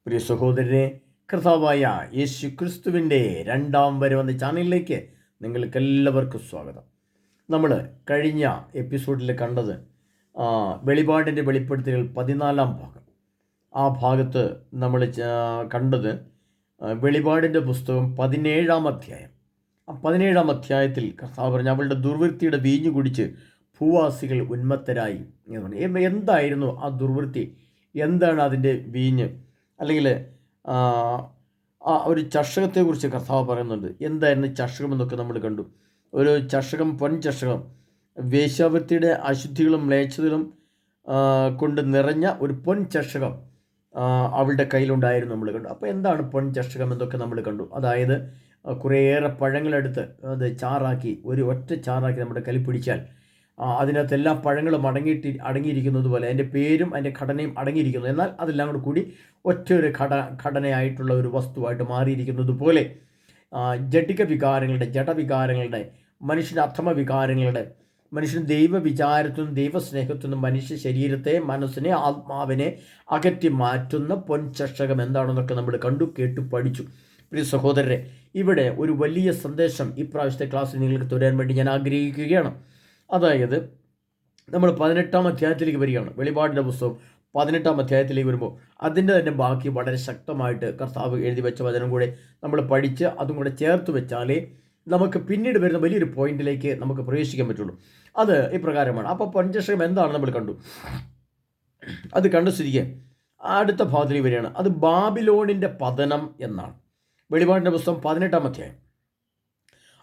പ്രിയ സഹോദരനെ, കർത്താവായ യേശു ക്രിസ്തുവിൻ്റെ രണ്ടാം വരവെന്ന ചാനലിലേക്ക് നിങ്ങൾക്കെല്ലാവർക്കും സ്വാഗതം. നമ്മൾ കഴിഞ്ഞ എപ്പിസോഡിൽ കണ്ടത് വെളിപാടിൻ്റെ വെളിപ്പെടുത്തലുകൾ 14-ാം ഭാഗം. ആ ഭാഗത്ത് നമ്മൾ കണ്ടത് വെളിപാടിൻ്റെ പുസ്തകം 17-ാം അധ്യായം. ആ 17-ാം അധ്യായത്തിൽ കർത്താവ് പറഞ്ഞ അവളുടെ ദുർവൃത്തിയുടെ വീഞ്ഞു കുടിച്ച് ഭൂവാസികൾ ഉന്മത്തരായി. എന്തായിരുന്നു ആ ദുർവൃത്തി? എന്താണ് അതിൻ്റെ വീഞ്ഞ്? അല്ലെങ്കിൽ ആ ഒരു ചഷകത്തെക്കുറിച്ച് കർത്താവ് പറയുന്നുണ്ട്. എന്തായിരുന്നു ചഷകം എന്നൊക്കെ നമ്മൾ കണ്ടു. ഒരു ചഷകം, പൊൻചഷകം, വേശ്യാവൃത്തിയുടെ അശുദ്ധികളും മ്ലേച്ഛതകളും കൊണ്ട് നിറഞ്ഞ ഒരു പൊൻചഷകം അവളുടെ കയ്യിലുണ്ടായിരുന്നു നമ്മൾ കണ്ടു. അപ്പോൾ എന്താണ് പൊൻചഷകം എന്നൊക്കെ നമ്മൾ കണ്ടു. അതായത് കുറേയേറെ പഴങ്ങളെടുത്ത് അത് ചാറാക്കി, ഒരു ഒറ്റ ചാറാക്കി നമ്മുടെ കയ്യിൽ പിടിച്ചാൽ അതിനകത്ത് എല്ലാ പഴങ്ങളും അടങ്ങിയിരിക്കുന്നത് പോലെ അതിൻ്റെ പേരും അതിൻ്റെ ഘടനയും അടങ്ങിയിരിക്കുന്നു. എന്നാൽ അതെല്ലാം കൂടി ഒറ്റൊരു ഘടനയായിട്ടുള്ള ഒരു വസ്തുവായിട്ട് മാറിയിരിക്കുന്നത് പോലെ ജഡവികാരങ്ങളുടെ മനുഷ്യൻ്റെ അധമ വികാരങ്ങളുടെ, മനുഷ്യൻ ദൈവവിചാരത്തിനും ദൈവസ്നേഹത്തിനും മനുഷ്യ ശരീരത്തെ, മനസ്സിനെ, ആത്മാവിനെ അകറ്റി മാറ്റുന്ന പൊൻചഷകം എന്താണെന്നൊക്കെ നമ്മൾ കണ്ടു, കേട്ടു, പഠിച്ചു. പ്രിയ സഹോദരരെ, ഇവിടെ ഒരു വലിയ സന്ദേശം ഇപ്രാവശ്യത്തെ ക്ലാസ്സിൽ നിങ്ങൾക്ക് തരാൻ വേണ്ടി ഞാൻ ആഗ്രഹിക്കുകയാണ്. അതായത് നമ്മൾ 18-ാം അധ്യായത്തിലേക്ക് വരികയാണ്. വെളിപാടിൻ്റെ പുസ്തകം 18-ാം അധ്യായത്തിലേക്ക് വരുമ്പോൾ അതിൻ്റെ തന്നെ ബാക്കി വളരെ ശക്തമായിട്ട് കർത്താവ് എഴുതി വെച്ച വചനം കൂടെ നമ്മൾ പഠിച്ച് അതും കൂടെ ചേർത്ത് വെച്ചാലേ നമുക്ക് പിന്നീട് വരുന്ന വലിയൊരു പോയിന്റിലേക്ക് നമുക്ക് പ്രവേശിക്കാൻ പറ്റുള്ളൂ. അത് ഇപ്രകാരമാണ്. അപ്പോൾ പൊൻചഷകം എന്താണ് നമ്മൾ കണ്ടു. അത് കണ്ടു സ്ഥിതിക്ക് അടുത്ത ഭാഗത്തിലേക്ക് വരികയാണ്. അത് ബാബിലോണിൻ്റെ പതനം എന്നാണ്. വെളിപാടിൻ്റെ പുസ്തകം 18-ാം അധ്യായം.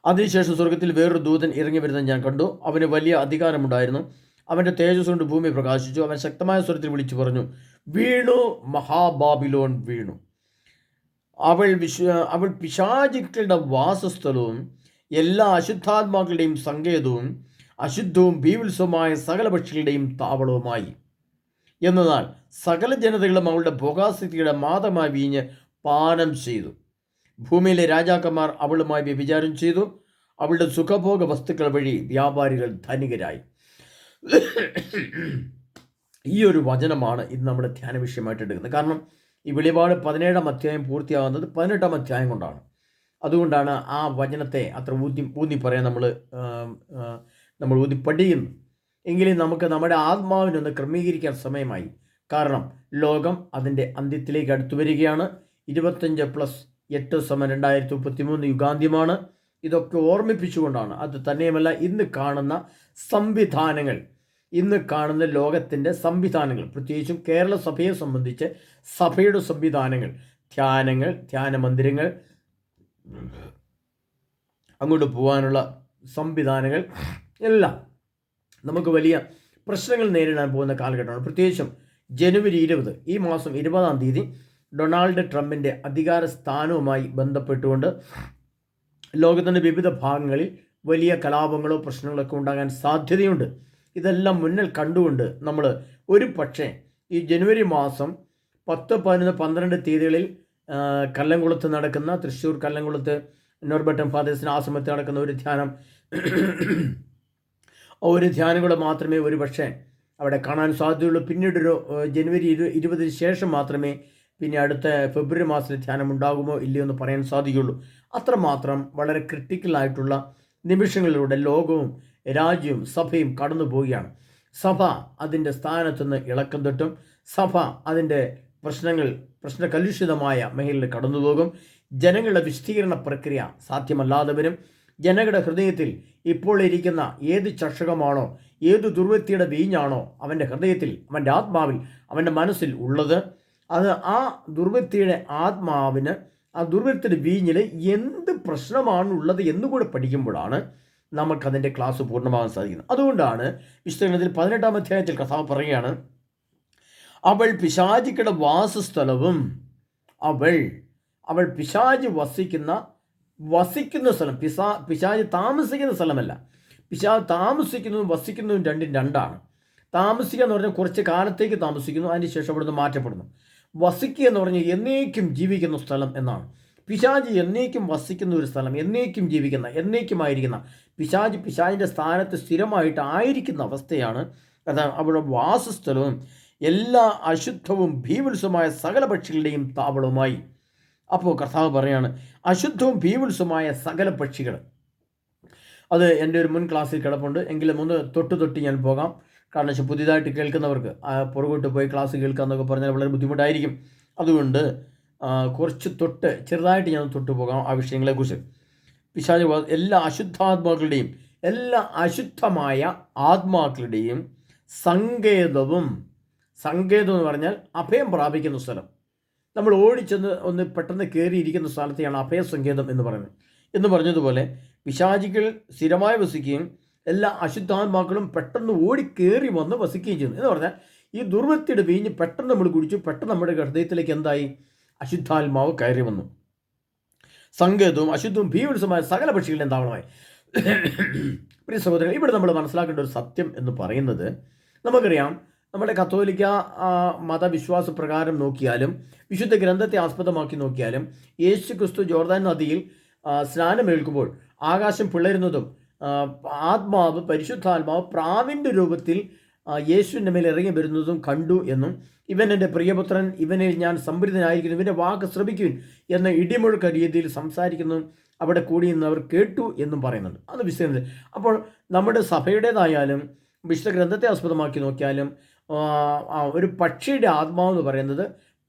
അതിനുശേഷം സ്വർഗത്തിൽ വേറൊരു ദൂതൻ ഇറങ്ങി വരുന്നത് ഞാൻ കണ്ടു. അവന് വലിയ അധികാരമുണ്ടായിരുന്നു. അവൻ്റെ തേജസ് കൊണ്ട് ഭൂമി പ്രകാശിച്ചു. അവൻ ശക്തമായ സ്വരത്തിൽ വിളിച്ചു പറഞ്ഞു, വീണു, മഹാബാബിലോൺ വീണു. അവൾ പിശാചുക്കളുടെ വാസസ്ഥലവും എല്ലാ അശുദ്ധാത്മാക്കളുടെയും സങ്കേതവും അശുദ്ധവും ഭീവിത്സവുമായ സകല പക്ഷികളുടെയും താവളവുമായി. എന്നാൽ സകല ജനതകളും അവളുടെ ഭോഗാസക്തിയുടെ മാദമായ വീഞ്ഞ് പാനം ചെയ്തു. ഭൂമിയിലെ രാജാക്കന്മാർ അവളുമായി വ്യഭിചാരം ചെയ്തു. അവളുടെ സുഖഭോഗ വസ്തുക്കൾ വഴി വ്യാപാരികൾ ധനികരായി. ഈ ഒരു വചനമാണ് ഇന്ന് നമ്മുടെ ധ്യാന വിഷയമായിട്ട് എടുക്കുന്നത്. കാരണം ഈ വെളിപാട് 17-ാം അധ്യായം പൂർത്തിയാകുന്നത് 18-ാം അധ്യായം കൊണ്ടാണ്. അതുകൊണ്ടാണ് ആ വചനത്തെ അത്ര ഊന്നി പറയാൻ നമ്മൾ ഊന്നി പഠിക്കുന്നു. എങ്കിലും നമുക്ക് നമ്മുടെ ആത്മാവിനൊന്ന് ക്രമീകരിക്കാൻ സമയമായി. കാരണം ലോകം അതിൻ്റെ അന്ത്യത്തിലേക്ക് അടുത്തു വരികയാണ്. 25+8 2033 യുഗാന്ത്യമാണ്. ഇതൊക്കെ ഓർമ്മിപ്പിച്ചുകൊണ്ടാണ്. അത് തന്നെയുമല്ല, ഇന്ന് കാണുന്ന സംവിധാനങ്ങൾ, ഇന്ന് കാണുന്ന ലോകത്തിൻ്റെ സംവിധാനങ്ങൾ, പ്രത്യേകിച്ചും കേരള സഭയെ സംബന്ധിച്ച് സഭയുടെ സംവിധാനങ്ങൾ, ധ്യാനങ്ങൾ, ധ്യാന മന്ദിരങ്ങൾ, അങ്ങോട്ട് പോകാനുള്ള സംവിധാനങ്ങൾ എല്ലാം നമുക്ക് വലിയ പ്രശ്നങ്ങൾ നേരിടാൻ പോകുന്ന കാലഘട്ടമാണ്. പ്രത്യേകിച്ചും ജനുവരി 20, ഈ മാസം 20-ാം തീയതി ഡൊണാൾഡ് ട്രംപിൻ്റെ അധികാര സ്ഥാനവുമായി ബന്ധപ്പെട്ടുകൊണ്ട് ലോകത്തിൻ്റെ വിവിധ ഭാഗങ്ങളിൽ വലിയ കലാപങ്ങളോ പ്രശ്നങ്ങളൊക്കെ ഉണ്ടാകാൻ സാധ്യതയുണ്ട്. ഇതെല്ലാം മുന്നിൽ കണ്ടുകൊണ്ട് നമ്മൾ ഒരു പക്ഷേ ഈ ജനുവരി മാസം 10, 11, 12 തീയതികളിൽ കല്ലംകുളത്ത് നടക്കുന്ന, തൃശ്ശൂർ കല്ലംകുളത്ത് നോർബർട്ടൻ ഫാദേഴ്സിന് ആ സമയത്ത് നടക്കുന്ന ഒരു ധ്യാനം കൂടെ മാത്രമേ ഒരു പക്ഷേ അവിടെ കാണാൻ സാധ്യതയുള്ളൂ. പിന്നീടൊരു ജനുവരി 20 ശേഷം മാത്രമേ പിന്നെ അടുത്ത ഫെബ്രുവരി മാസത്തിൽ ധ്യാനം ഉണ്ടാകുമോ ഇല്ലയോ എന്ന് പറയാൻ സാധിക്കുള്ളൂ. അത്രമാത്രം വളരെ ക്രിട്ടിക്കലായിട്ടുള്ള നിമിഷങ്ങളിലൂടെ ലോകവും രാജ്യവും സഭയും കടന്നു പോവുകയാണ്. സഭ അതിൻ്റെ സ്ഥാനത്തുനിന്ന് ഇളക്കം തൊട്ടും, സഭ അതിൻ്റെ പ്രശ്നകലുഷിതമായ മേഖലയിൽ കടന്നു പോകും. ജനങ്ങളുടെ വിശദീകരണ പ്രക്രിയ സാധ്യമല്ലാതെ വരും. ജനങ്ങളുടെ ഹൃദയത്തിൽ ഇപ്പോൾ ഇരിക്കുന്ന ഏത് ചഷകമാണോ, ഏത് ദുർവൃത്തിയുടെ വീഞ്ഞാണോ അവൻ്റെ ഹൃദയത്തിൽ, അവൻ്റെ ആത്മാവിൽ, അവൻ്റെ മനസ്സിൽ ഉള്ളത്, അത് ആ ദുർവൃത്തിയുടെ ആത്മാവിന്, ആ ദുർവൃത്തിയുടെ വീഞ്ഞിൽ എന്ത് പ്രശ്നമാണുള്ളത് എന്നുകൂടെ പഠിക്കുമ്പോഴാണ് നമുക്കതിൻ്റെ ക്ലാസ് പൂർണ്ണമാകാൻ സാധിക്കുന്നത്. അതുകൊണ്ടാണ് വിശുദ്ധഗ്രന്ഥത്തിൽ 18-ാം അധ്യായത്തിൽ കർത്താവ് പറയുകയാണ്, അവൾ പിശാചുക്കളുടെ വാസസ്ഥലവും, അവൾ പിശാച് വസിക്കുന്ന സ്ഥലം, പിശാച് താമസിക്കുന്ന സ്ഥലമല്ല. പിശാച് താമസിക്കുന്നതും വസിക്കുന്നതും രണ്ടാണ്. താമസിക്കുക എന്ന് പറഞ്ഞാൽ കുറച്ച് കാലത്തേക്ക് താമസിക്കുന്നു, അതിനുശേഷം അവിടുന്ന് മാറ്റപ്പെടുന്നു. വസിക്കുക എന്ന് പറഞ്ഞാൽ എന്നേക്കും ജീവിക്കുന്ന സ്ഥലം എന്നാണ്. പിശാച് എന്നേക്കും വസിക്കുന്ന ഒരു സ്ഥലം, എന്നേക്കും ജീവിക്കുന്ന, എന്നേക്കുമായിരിക്കുന്ന പിശാചിൻ്റെ സ്ഥാനത്ത് സ്ഥിരമായിട്ട് ആയിരിക്കുന്ന അവസ്ഥയാണ്. അതാണ് അവരുടെ വാസസ്ഥലവും എല്ലാ അശുദ്ധവും ഭീവത്സമായ സകല പക്ഷികളുടെയും താവളവുമായി. അപ്പോൾ കർത്താവ് പറയാണ്, അശുദ്ധവും ഭീവത്സമായ സകല പക്ഷികൾ. അത് എൻ്റെ ഒരു മുൻ ക്ലാസ്സിൽ കിടപ്പുണ്ട്, എങ്കിലും ഒന്ന് തൊട്ട് ഞാൻ പോകാം. കാരണം വെച്ചാൽ പുതിയതായിട്ട് കേൾക്കുന്നവർക്ക് പുറകോട്ട് പോയി ക്ലാസ് കേൾക്കുക എന്നൊക്കെ പറഞ്ഞാൽ വളരെ ബുദ്ധിമുട്ടായിരിക്കും. അതുകൊണ്ട് കുറച്ച് ചെറുതായിട്ട് ഞാൻ തൊട്ട് പോകാം ആ വിഷയങ്ങളെക്കുറിച്ച്. പിശാച് എല്ലാ അശുദ്ധാത്മാക്കളുടെയും എല്ലാ അശുദ്ധമായ ആത്മാക്കളുടെയും സങ്കേതം എന്ന് പറഞ്ഞാൽ അഭയം പ്രാപിക്കുന്ന സ്ഥലം. നമ്മൾ ഓടിച്ചെന്ന് ഒന്ന് പെട്ടെന്ന് കയറിയിരിക്കുന്ന സ്ഥലത്തെയാണ് അഭയസങ്കേതം എന്ന് പറയുന്നത്. എന്ന് പറഞ്ഞതുപോലെ പിശാചികൾ സ്ഥിരമായി വസിക്കുകയും എല്ലാ അശുദ്ധാത്മാക്കളും പെട്ടെന്ന് ഓടിക്കേറി വന്ന് വസിക്കുകയും ചെയ്യുന്നു. എന്ന് പറഞ്ഞാൽ ഈ ദുർവൃത്തിയുടെ വീഞ്ഞ് പെട്ടെന്ന് നമ്മൾ കുടിച്ചു, പെട്ടെന്ന് നമ്മുടെ ഹൃദയത്തിലേക്ക് എന്തായി? അശുദ്ധാത്മാവ് കയറി വന്നു. സങ്കേതവും അശുദ്ധവും ഭീവത്സമായ സകല പക്ഷികളുടെ താവളമായി. പ്രിയ സഹോദരൻ, ഇവിടെ നമ്മൾ മനസ്സിലാക്കേണ്ട ഒരു സത്യം എന്ന് പറയുന്നത്, നമുക്കറിയാം, നമ്മുടെ കത്തോലിക്ക മതവിശ്വാസ പ്രകാരം നോക്കിയാലും വിശുദ്ധ ഗ്രന്ഥത്തെ ആസ്പദമാക്കി നോക്കിയാലും യേശു ക്രിസ്തു ജോർദാൻ നദിയിൽ സ്നാനമേൽക്കുമ്പോൾ ആകാശം പിളരുന്നതും ആത്മാവ് പരിശുദ്ധാത്മാവ് പ്രാവിൻ്റെ രൂപത്തിൽ യേശുവിൻ്റെ മേൽ ഇറങ്ങി വരുന്നതും കണ്ടു എന്നും, ഇവൻ എൻ്റെ പ്രിയപുത്രൻ, ഇവനിൽ ഞാൻ സംപ്രീതനായിരിക്കുന്നു, ഇവൻ്റെ വാക്ക് ശ്രമിക്കുവിൻ എന്ന ഇടിമുഴക്ക രീതിയിൽ സംസാരിക്കുന്നതും അവിടെ കൂടിയെന്നവർ കേട്ടു എന്നും പറയുന്നുണ്ട്. അത് വിശദീകരിച്ചത്. അപ്പോൾ നമ്മുടെ സഭയുടേതായാലും വിശുദ്ധ ഗ്രന്ഥത്തെ ആസ്പദമാക്കി നോക്കിയാലും ഒരു പക്ഷിയുടെ ആത്മാവെന്ന് പറയുന്നത്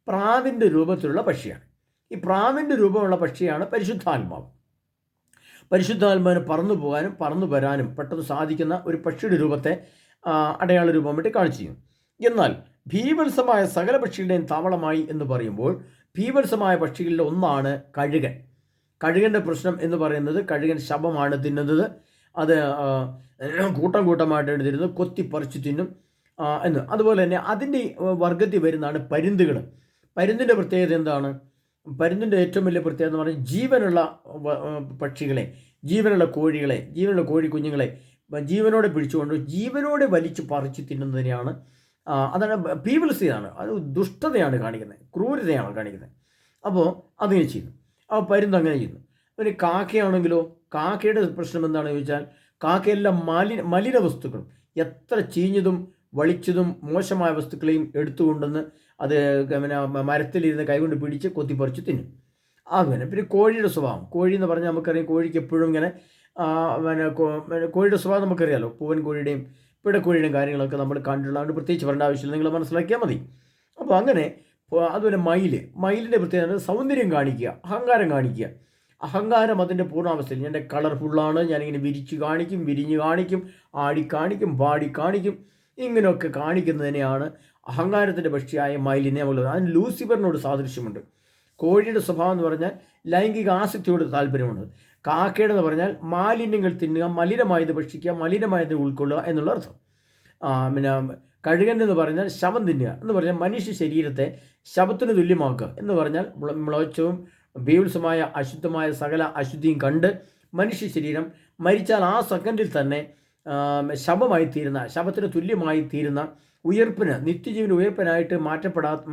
പ്രാവിൻ്റെ രൂപത്തിലുള്ള പക്ഷിയാണ്. ഈ പ്രാവിൻ്റെ രൂപമുള്ള പക്ഷിയാണ് പരിശുദ്ധാത്മാവ്. പരിശുദ്ധാത്മാവിന് പറന്നു പോകാനും പറന്നു വരാനും പെട്ടെന്ന് സാധിക്കുന്ന ഒരു പക്ഷിയുടെ രൂപത്തെ അടയാള രൂപം വേണ്ടി കാണിച്ചു. എന്നാൽ ഭീവത്സമായ സകല പക്ഷികളുടെയും താവളമായി എന്ന് പറയുമ്പോൾ ഭീവത്സമായ പക്ഷികളിൽ ഒന്നാണ് കഴുകൻ. കഴുകൻ്റെ പ്രശ്നം എന്ന് പറയുന്നത്, കഴുകൻ ശവമാണ് തിന്നുന്നത്. അത് കൂട്ടമായിട്ടാണ് തിന്നുന്നത്, കൊത്തിപ്പറിച്ച് തിന്നും എന്ന്. അതുപോലെ തന്നെ അതിൻ്റെ വർഗത്തിൽ വരുന്നതാണ് പരുന്തുകൾ. പരുന്തിൻ്റെ പ്രത്യേകത എന്താണ്? പരുന്തിൻ്റെ ഏറ്റവും വലിയ പ്രത്യേകത എന്ന് പറഞ്ഞാൽ ജീവനുള്ള പക്ഷികളെ, ജീവനുള്ള കോഴികളെ, ജീവനുള്ള കോഴി കുഞ്ഞുങ്ങളെ ജീവനോടെ പിടിച്ചുകൊണ്ട് ജീവനോടെ വലിച്ചു പറിച്ച് തിന്നുന്നതിനെയാണ്. അതാണ് പീവൽസിയാണ്, അത് ദുഷ്ടതയാണ് കാണിക്കുന്നത്, ക്രൂരതയാണ് കാണിക്കുന്നത്. അപ്പോൾ അതിങ്ങനെ ചെയ്യുന്നു. അപ്പോൾ പരുന്ത് അങ്ങനെ ചെയ്യുന്നു. പിന്നെ കാക്കയാണെങ്കിലോ, കാക്കയുടെ പ്രശ്നം എന്താണെന്ന് ചോദിച്ചാൽ കാക്കയെല്ലാം മലിന വസ്തുക്കളും, എത്ര ചീഞ്ഞതും വളിച്ചതും മോശമായ വസ്തുക്കളെയും എടുത്തുകൊണ്ടെന്ന് അത് പിന്നെ മരത്തിലിരുന്ന് കൈകൊണ്ട് പിടിച്ച് കൊത്തിപ്പറിച്ച് തിന്നും. അങ്ങനെ പിന്നെ കോഴിയുടെ സ്വഭാവം, കോഴി എന്ന് പറഞ്ഞാൽ നമുക്കറിയാം, കോഴിക്ക് എപ്പോഴും ഇങ്ങനെ പിന്നെ കോഴിയുടെ സ്വഭാവം നമുക്കറിയാമല്ലോ. പൂവൻ കോഴിയുടെയും പിടക്കോഴിയുടെയും കാര്യങ്ങളൊക്കെ നമ്മൾ കണ്ടിട്ടുള്ളതുകൊണ്ട് പ്രത്യേകിച്ച് പറയേണ്ട ആവശ്യമില്ല, നിങ്ങൾ മനസ്സിലാക്കിയാൽ മതി. അപ്പോൾ അങ്ങനെ അതുപോലെ മയിലിൻ്റെ പ്രത്യേകത സൗന്ദര്യം കാണിക്കുക, അഹങ്കാരം കാണിക്കുക. അഹങ്കാരം അതിൻ്റെ പൂർണ്ണാവസ്ഥയിൽ, എൻ്റെ കളർഫുള്ളാണ്, ഞാനിങ്ങനെ വിരിഞ്ഞ് കാണിക്കും, ആടിക്കാണിക്കും, പാടിക്കാണിക്കും, ഇങ്ങനെയൊക്കെ കാണിക്കുന്നതിനെയാണ് അഹങ്കാരത്തിൻ്റെ പക്ഷിയായ മയിലിനെ ഉള്ളത്. അതിന് ലൂസിഫറിനോട് സാദൃശ്യമുണ്ട്. കോഴിയുടെ സ്വഭാവം എന്ന് പറഞ്ഞാൽ ലൈംഗിക ആസക്തിയോട് താല്പര്യമുണ്ട്. കാക്കയുടെ എന്ന് പറഞ്ഞാൽ മാലിന്യങ്ങൾ തിന്നുക, മലിനമായത് ഭക്ഷിക്കുക, മലിനമായത് ഉൾക്കൊള്ളുക എന്നുള്ള അർത്ഥം. പിന്നെ കഴുകൻ എന്ന് പറഞ്ഞാൽ ശവം തിന്നുക എന്ന് പറഞ്ഞാൽ മനുഷ്യ ശരീരത്തെ ശവത്തിന് തുല്യമാക്കുക എന്ന് പറഞ്ഞാൽ മ്ലേച്ഛവും ഭീവത്സമായ അശുദ്ധമായ സകല അശുദ്ധിയും കണ്ട് മനുഷ്യ ശരീരം മരിച്ചാൽ ആ സെക്കൻഡിൽ തന്നെ ശവമായി തീരുന്ന, ശവത്തിന് തുല്യമായി തീരുന്ന ഉയർപ്പിന്, നിത്യജീവന് ഉയർപ്പിനായിട്ട്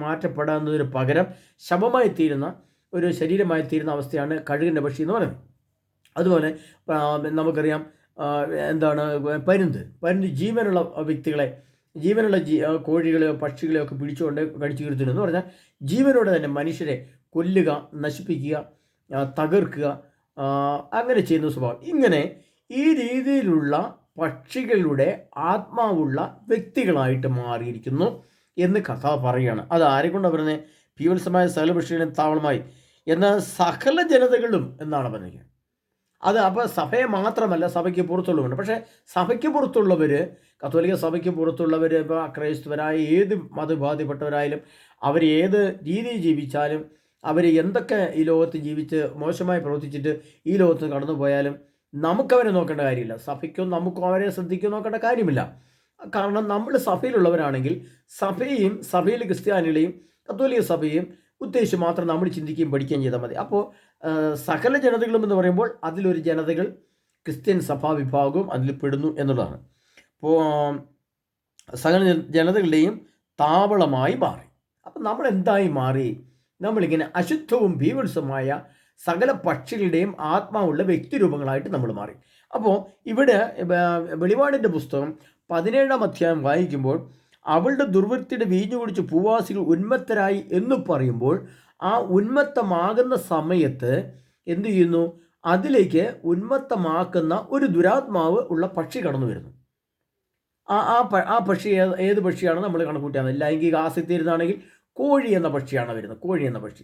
മാറ്റപ്പെടാവുന്നതിന് പകരം ശവമായി തീരുന്ന ഒരു ശരീരമായി തീരുന്ന അവസ്ഥയാണ് കഴുകൻ്റെ പക്ഷി എന്ന് പറയുന്നത്. അതുപോലെ നമുക്കറിയാം എന്താണ് പരുന്ത് ജീവനുള്ള വ്യക്തികളെ, ജീവനുള്ള കോഴികളെയോ പക്ഷികളെയോ ഒക്കെ പിടിച്ചുകൊണ്ട് കടിച്ചു കീർത്തുന്നു എന്ന് പറഞ്ഞാൽ ജീവനോടെ തന്നെ മനുഷ്യരെ കൊല്ലുക, നശിപ്പിക്കുക, തകർക്കുക, അങ്ങനെ ചെയ്യുന്ന സ്വഭാവം. ഇങ്ങനെ ഈ രീതിയിലുള്ള പക്ഷികളുടെ ആത്മാവുള്ള വ്യക്തികളായിട്ട് മാറിയിരിക്കുന്നു എന്ന് കഥ പറയുകയാണ്. അത് ആരെക്കൊണ്ടാണ് പറയുന്നത്? ഭീവത്സമായ സകല പക്ഷികളുടെ താവളമായി എന്നാൽ സകല ജനതകളും എന്നാണ് പറഞ്ഞത്. അത് അപ്പോൾ സഭയെ മാത്രമല്ല, സഭയ്ക്ക് പുറത്തുള്ളവരുണ്ട്. പക്ഷേ സഭയ്ക്ക് പുറത്തുള്ളവർ, കത്തോലിക്ക സഭയ്ക്ക് പുറത്തുള്ളവർ, ഇപ്പോൾ ക്രൈസ്തവരായ ഏത് മതവിഭാഗത്തിൽപ്പെട്ടവരായാലും അവർ ഏത് രീതിയിൽ ജീവിച്ചാലും, അവർ എന്തൊക്കെ ഈ ലോകത്ത് ജീവിച്ച് മോശമായി പ്രവർത്തിച്ചിട്ട് ഈ ലോകത്ത് കടന്നു പോയാലും നമുക്കവരെ നോക്കേണ്ട കാര്യമില്ല. സഭയ്ക്കോ നമുക്കോ അവരെ ശ്രദ്ധിക്കോ നോക്കേണ്ട കാര്യമില്ല. കാരണം നമ്മൾ സഭയിലുള്ളവരാണെങ്കിൽ സഭയെയും സഭയിലെ ക്രിസ്ത്യാനികളെയും കത്തോലിക്ക സഭയെയും ഉദ്ദേശിച്ച് മാത്രം നമ്മൾ ചിന്തിക്കുകയും പഠിക്കുകയും ചെയ്താൽ മതി. അപ്പോൾ സകല ജനതകളും എന്ന് പറയുമ്പോൾ അതിലൊരു ജനതകൾ ക്രിസ്ത്യൻ സഭാ വിഭാഗവും അതിൽ പെടുന്നു എന്നുള്ളതാണ്. അപ്പോൾ സകല ജനതകളുടെയും താവളമായി മാറി. അപ്പം നമ്മൾ എന്തായി മാറി? നമ്മളിങ്ങനെ അശുദ്ധവും ഭീവത്സമായ സകല പക്ഷികളുടെയും ആത്മാവുള്ള വ്യക്തിരൂപങ്ങളായിട്ട് നമ്മൾ മാറി. അപ്പോൾ ഇവിടെ വെളിപാടിൻ്റെ പുസ്തകം 17-ാം അധ്യായം വായിക്കുമ്പോൾ അവളുടെ ദുർവൃത്തിയുടെ വീഞ്ഞു കുടിച്ച് ഭൂവാസികൾ ഉന്മത്തരായി എന്ന് പറയുമ്പോൾ ആ ഉന്മത്തമാകുന്ന സമയത്ത് എന്തു ചെയ്യുന്നു? അതിലേക്ക് ഉന്മത്തമാക്കുന്ന ഒരു ദുരാത്മാവ് ഉള്ള പക്ഷി കടന്നു വരുന്നു. ആ പക്ഷി ഏത് പക്ഷിയാണ് നമ്മൾ കണക്കൂട്ടിയാണ്? ലൈംഗിക ആസക്തി ഇരുന്നാണെങ്കിൽ കോഴി എന്ന പക്ഷിയാണ് വരുന്നത്. കോഴി എന്ന പക്ഷി.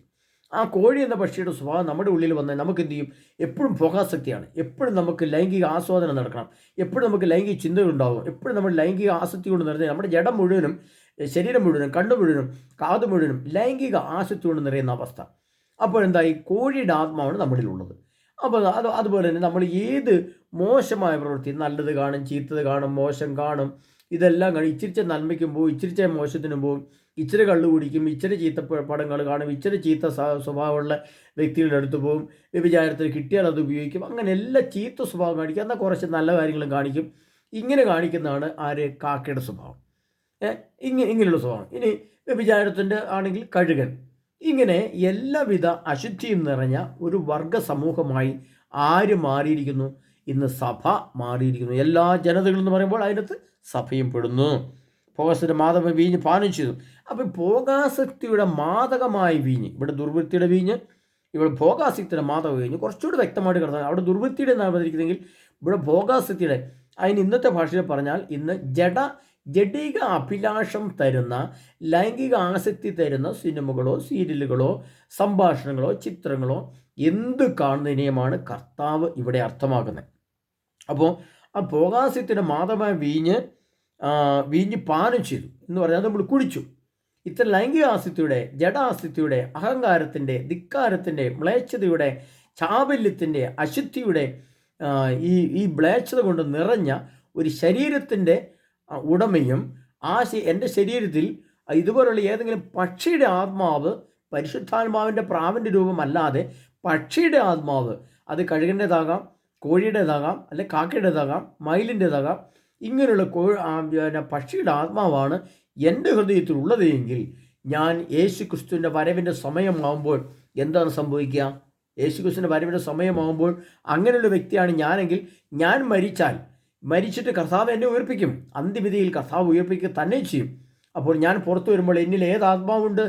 ആ കോഴി എന്ന പക്ഷിയുടെ സ്വഭാവം നമ്മുടെ ഉള്ളിൽ വന്നാൽ നമുക്ക് എന്ത് ചെയ്യും? എപ്പോഴും ഭോഗാസക്തിയാണ്. എപ്പോഴും നമുക്ക് ലൈംഗിക ആസ്വാദനം നടക്കണം. എപ്പോഴും നമുക്ക് ലൈംഗിക ചിന്തകളുണ്ടാകും. എപ്പോഴും നമ്മൾ ലൈംഗിക ആസക്തി കൊണ്ട് നിറഞ്ഞ നമ്മുടെ ജഡം മുഴുവനും, ശരീരം മുഴുവനും, കണ്ണു മുഴുവനും, കാത് മുഴുവനും ലൈംഗിക ആസക്തി കൊണ്ട് നിറയുന്ന അവസ്ഥ. അപ്പോൾ എന്തായി? കോഴിയുടെ ആത്മാവാണ് നമ്മളിലുള്ളത്. അപ്പോൾ അതുപോലെ തന്നെ നമ്മൾ ഏത് മോശമായ പ്രവൃത്തി, നല്ലത് കാണും, ചീത്തത് കാണും, മോശം കാണും, ഇതെല്ലാം കാണും. ഇച്ചിരിച്ച നന്മയ്ക്കും പോകും, ഇച്ചിരിച്ച മോശത്തിനും പോകും, ഇച്ചിരി കള്ളു കുടിക്കും, ഇച്ചിരി ചീത്ത പടങ്ങൾ കാണും, ഇച്ചിരി ചീത്ത സ്വഭാവമുള്ള വ്യക്തികളുടെ അടുത്ത് പോകും, വ്യഭിചാരത്തിൽ കിട്ടിയാൽ അത് ഉപയോഗിക്കും. അങ്ങനെ എല്ലാ ചീത്ത സ്വഭാവം കാണിക്കും, എന്നാൽ കുറച്ച് നല്ല കാര്യങ്ങളും കാണിക്കും. ഇങ്ങനെ കാണിക്കുന്നതാണ് ആര്? കാക്കയുടെ സ്വഭാവം. ഇങ്ങനെയുള്ള സ്വഭാവം. ഇനി വ്യഭിചാരത്തിൻ്റെ ആണെങ്കിൽ കഴുകൻ. ഇങ്ങനെ എല്ലാവിധ അശുദ്ധിയും നിറഞ്ഞ ഒരു വർഗ സമൂഹമായി ആര് മാറിയിരിക്കുന്നു? ഇന്ന് സഭ മാറിയിരിക്കുന്നു. എല്ലാ ജനതകളെന്ന് പറയുമ്പോൾ അതിനകത്ത് സഭയും പെടുന്നു. ഭോഗാസക്തിയുടെ മാദക വീഞ്ഞ് പാനം ചെയ്തു. അപ്പോൾ ഭോഗാസക്തിയുടെ മാദകമായ വീഞ്ഞ്, ഇവിടെ ദുർവൃത്തിയുടെ വീഞ്ഞ്, ഇവിടെ ഭോഗാസക്തിയുടെ മാദക വീഞ്ഞ് കുറച്ചുകൂടി വ്യക്തമായിട്ട് കിടന്നത്. അവിടെ ദുർവൃത്തിയുടെ എന്നാണ് പറഞ്ഞിരിക്കുന്നെങ്കിൽ ഇവിടെ ഭോഗാസക്തിയുടെ, അതിന് ഇന്നത്തെ ഭാഷയിൽ പറഞ്ഞാൽ ഇന്ന് ജഡിക അഭിലാഷം തരുന്ന, ലൈംഗിക ആസക്തി തരുന്ന സിനിമകളോ സീരിയലുകളോ സംഭാഷണങ്ങളോ ചിത്രങ്ങളോ എന്ത് കാണുന്നതിനെയുമാണ് കർത്താവ് ഇവിടെ അർത്ഥമാക്കുന്നത്. അപ്പോൾ ആ ഭോഗാസക്തിയുടെ മാദമായ വീഞ്ഞ് പാനം ചെയ്തു എന്ന് പറഞ്ഞാൽ നമ്മൾ കുടിച്ചു. ഇത്തരം ലൈംഗിക ആസക്തിയുടെ, ജഡാസക്തിയുടെ, അഹങ്കാരത്തിൻ്റെ, ധിക്കാരത്തിൻ്റെ, മ്ലേച്ഛതയുടെ, ചാബല്യത്തിൻ്റെ, അശുദ്ധിയുടെ ഈ മ്ലേച്ഛത കൊണ്ട് നിറഞ്ഞ ഒരു ശരീരത്തിൻ്റെ ഉടമയും എൻ്റെ ശരീരത്തിൽ ഇതുപോലുള്ള ഏതെങ്കിലും പക്ഷിയുടെ ആത്മാവ്, പരിശുദ്ധാത്മാവിൻ്റെ പ്രാവിൻ്റെ രൂപമല്ലാതെ പക്ഷിയുടെ ആത്മാവ്, അത് കഴുകൻ്റേതാകാം, കോഴിയുടേതാകാം, അല്ലെ കാക്കയുടേതാകാം, മയിലിൻ്റേതാകാം, ഇങ്ങനെയുള്ള പക്ഷിയുടെ ആത്മാവാണ് എൻ്റെ ഹൃദയത്തിൽ ഉള്ളത് എങ്കിൽ ഞാൻ യേശുക്രിസ്തുവിൻ്റെ വരവിൻ്റെ സമയമാകുമ്പോൾ എന്താണ് സംഭവിക്കുക? യേശുക്രിസ്തുവിൻ്റെ വരവിൻ്റെ സമയമാകുമ്പോൾ അങ്ങനെയുള്ള വ്യക്തിയാണ് ഞാനെങ്കിൽ ഞാൻ മരിച്ചിട്ട് കർത്താവ് എന്നെ ഉയർപ്പിക്കും. അന്ത്യവിധിയിൽ കർത്താവ് ഉയർപ്പിക്കുക തന്നെ ചെയ്യും. അപ്പോൾ ഞാൻ പുറത്തു വരുമ്പോൾ എന്നിൽ ഏത് ആത്മാവുണ്ട്?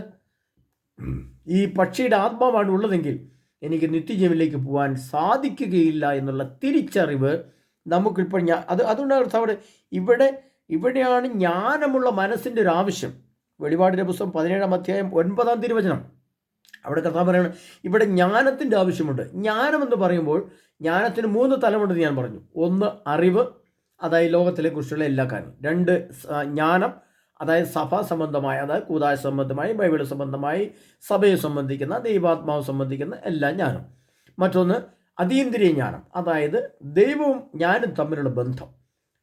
ഈ പക്ഷിയുടെ ആത്മാവാണ് ഉള്ളതെങ്കിൽ എനിക്ക് നിത്യജീവനിലേക്ക് പോകാൻ സാധിക്കുകയില്ല എന്നുള്ള തിരിച്ചറിവ് നമുക്കിപ്പോൾ അതുകൊണ്ടാണ് കർത്താവ് ഇവിടെയാണ് ജ്ഞാനമുള്ള മനസ്സിൻ്റെ ഒരു ആവശ്യം. വെളിപാടിൻ്റെ പുസ്തകം 17-ാം അധ്യായം 9-ാം തിരുവചനം. അവിടെ കർത്താവ് പറയുന്നത് ഇവിടെ ജ്ഞാനത്തിൻ്റെ ആവശ്യമുണ്ട്. ജ്ഞാനമെന്ന് പറയുമ്പോൾ ജ്ഞാനത്തിന് 3 തലമുണ്ടെന്ന് ഞാൻ പറഞ്ഞു. 1 അറിവ്, അതായത് ലോകത്തിലെ കുറിച്ചുള്ള എല്ലാ കാര്യവും. 2 ജ്ഞാനം, അതായത് സഭാ സംബന്ധമായ, അതായത് കൂതാശ സംബന്ധമായി, ബൈബിൾ സംബന്ധമായി, സഭയെ സംബന്ധിക്കുന്ന, ദൈവാത്മാവ് സംബന്ധിക്കുന്ന എല്ലാ ജ്ഞാനം. മറ്റൊന്ന് അതീന്ദ്രിയ ജ്ഞാനം, അതായത് ദൈവവും ഞാനും തമ്മിലുള്ള ബന്ധം,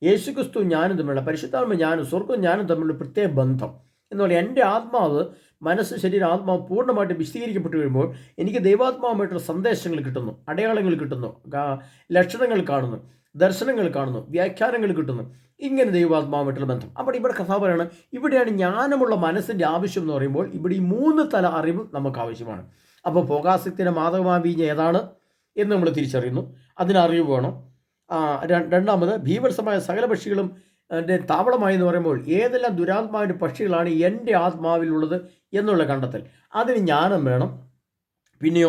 യേശുക്രിസ്തു ഞാനും തമ്മിലുള്ള, പരിശുദ്ധാത്മ ഞാനും സ്വർഗ്ഗവും ഞാനും തമ്മിലുള്ള പ്രത്യേക ബന്ധം എന്ന് പറയുക. എൻ്റെ ആത്മാവ്, മനസ്സ്, ശരീരം, ആത്മാവ് പൂർണ്ണമായിട്ട് വിശദീകരിക്കപ്പെട്ട് വരുമ്പോൾ എനിക്ക് ദൈവാത്മാവുമായിട്ടുള്ള സന്ദേശങ്ങൾ കിട്ടുന്നു, അടയാളങ്ങൾ കിട്ടുന്നു, ലക്ഷണങ്ങൾ കാണുന്നു, ദർശനങ്ങൾ കാണുന്നു, വ്യാഖ്യാനങ്ങൾ കിട്ടുന്നു. ഇങ്ങനെ ദൈവാത്മാവുമായിട്ടുള്ള ബന്ധം. അപ്പോൾ ഇവിടെ കഥാ പറയണം, ഇവിടെയാണ് ജ്ഞാനമുള്ള മനസ്സിൻ്റെ ആവശ്യം എന്ന് പറയുമ്പോൾ ഇവിടെ ഈ 3 തല അറിവ് നമുക്ക് ആവശ്യമാണ്. അപ്പോൾ ഭോഗാസക്തിയുടെ മാദകമായ വീഞ്ഞ് ഏതാണ് എന്ന് നമ്മൾ തിരിച്ചറിയുന്നു, അതിനറിവ് വേണം. രണ്ടാമത് ഭീവത്സമായ സകല പക്ഷികളും എൻ്റെ താവളമായി എന്ന് പറയുമ്പോൾ ഏതെല്ലാം ദുരാത്മാവിൻ്റെ പക്ഷികളാണ് എൻ്റെ ആത്മാവിലുള്ളത് എന്നുള്ള കണ്ടെത്തൽ, അതിന് ജ്ഞാനം വേണം. പിന്നെ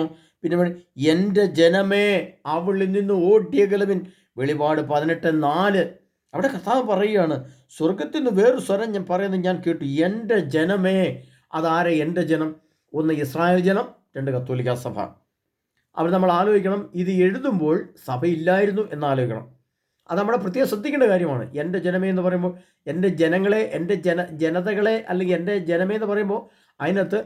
എൻ്റെ ജനമേ അവളിൽ നിന്ന് ഓടിയകലവിൻ, വെളിപാട് 18:4. അവിടെ കർത്താവ് പറയുകയാണ്, സ്വർഗത്തിൽ നിന്ന് വേറൊരു സ്വരം ഞാൻ പറയുന്നത് ഞാൻ കേട്ടു, എൻ്റെ ജനമേ. അതാരെ എൻ്റെ ജനം? 1 ഇസ്രായേൽ ജനം, 2 കത്തോലിക്ക സഭ. അവർ നമ്മൾ ആലോചിക്കണം, ഇത് എഴുതുമ്പോൾ സഭയില്ലായിരുന്നു എന്നാലോചിക്കണം. അത് നമ്മളെ പ്രത്യേകം ശ്രദ്ധിക്കേണ്ട കാര്യമാണ്. എൻ്റെ ജനമേ എന്ന് പറയുമ്പോൾ എൻ്റെ ജനങ്ങളെ, എൻ്റെ ജനതകളെ, അല്ലെങ്കിൽ എൻ്റെ ജനമേ എന്ന് പറയുമ്പോൾ അതിനകത്ത്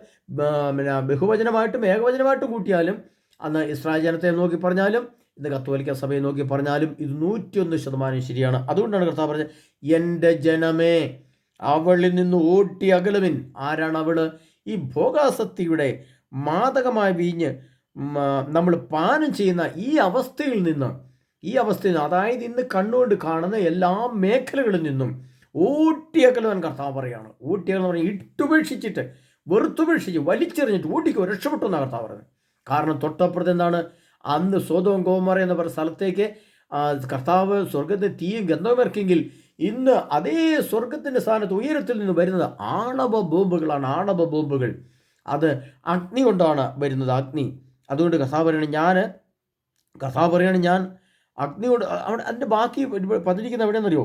ബഹുവചനമായിട്ടും ഏകവചനമായിട്ടും കൂട്ടിയാലും, അന്ന് ഇസ്രായേൽ ജനത്തെ നോക്കി പറഞ്ഞാലും ഇന്ന് കത്തോലിക്ക സഭയെ നോക്കി പറഞ്ഞാലും ഇത് 101% ശരിയാണ്. അതുകൊണ്ടാണ് കർത്താവ് പറഞ്ഞത്, എൻ്റെ ജനമേ അവളിൽ നിന്ന് ഓടി അകലുവിൻ. ആരാണ് അവള്? ഈ ഭോഗാസക്തിയുടെ മാദകമായ വീഞ്ഞ് നമ്മൾ പാനം ചെയ്യുന്ന ഈ അവസ്ഥയിൽ നിന്ന്, അതായത് ഇന്ന് കണ്ണുകൊണ്ട് കാണുന്ന എല്ലാ മേഖലകളിൽ നിന്നും ഊട്ടിയകലുവാൻ കർത്താവ് പറയുകയാണ്. ഊട്ടിയകൽ എന്ന് പറഞ്ഞാൽ ഇട്ടുപേക്ഷിച്ചിട്ട്, വെറുത്തുപേക്ഷിച്ച്, വലിച്ചെറിഞ്ഞിട്ട് ഊട്ടിക്കോ, രക്ഷപ്പെട്ടു എന്നാണ് കർത്താവ് പറയുന്നത്. കാരണം തൊട്ടപ്പുറത്ത് എന്താണ്? അന്ന് സോദോം ഗോമോറ എന്ന് പറയുന്ന സ്ഥലത്തേക്ക് കർത്താവ് സ്വർഗത്തെ തീയും ഗന്ധവും ഇറക്കിയെങ്കിൽ ഇന്ന് അതേ സ്വർഗത്തിൻ്റെ സ്ഥാനത്ത് ഉയരത്തിൽ നിന്ന് വരുന്നത് ആണവ ബോംബുകളാണ്. ആണവ ബോംബുകൾ അത് അഗ്നി കൊണ്ടാണ് വരുന്നത്, അഗ്നി. അതുകൊണ്ട് കർത്താവ് പറയാണ് ഞാൻ അഗ്നി കൊണ്ട് അവിടെ അതിൻ്റെ ബാക്കി പതിരിക്കുന്ന എവിടെയെന്നറിയോ?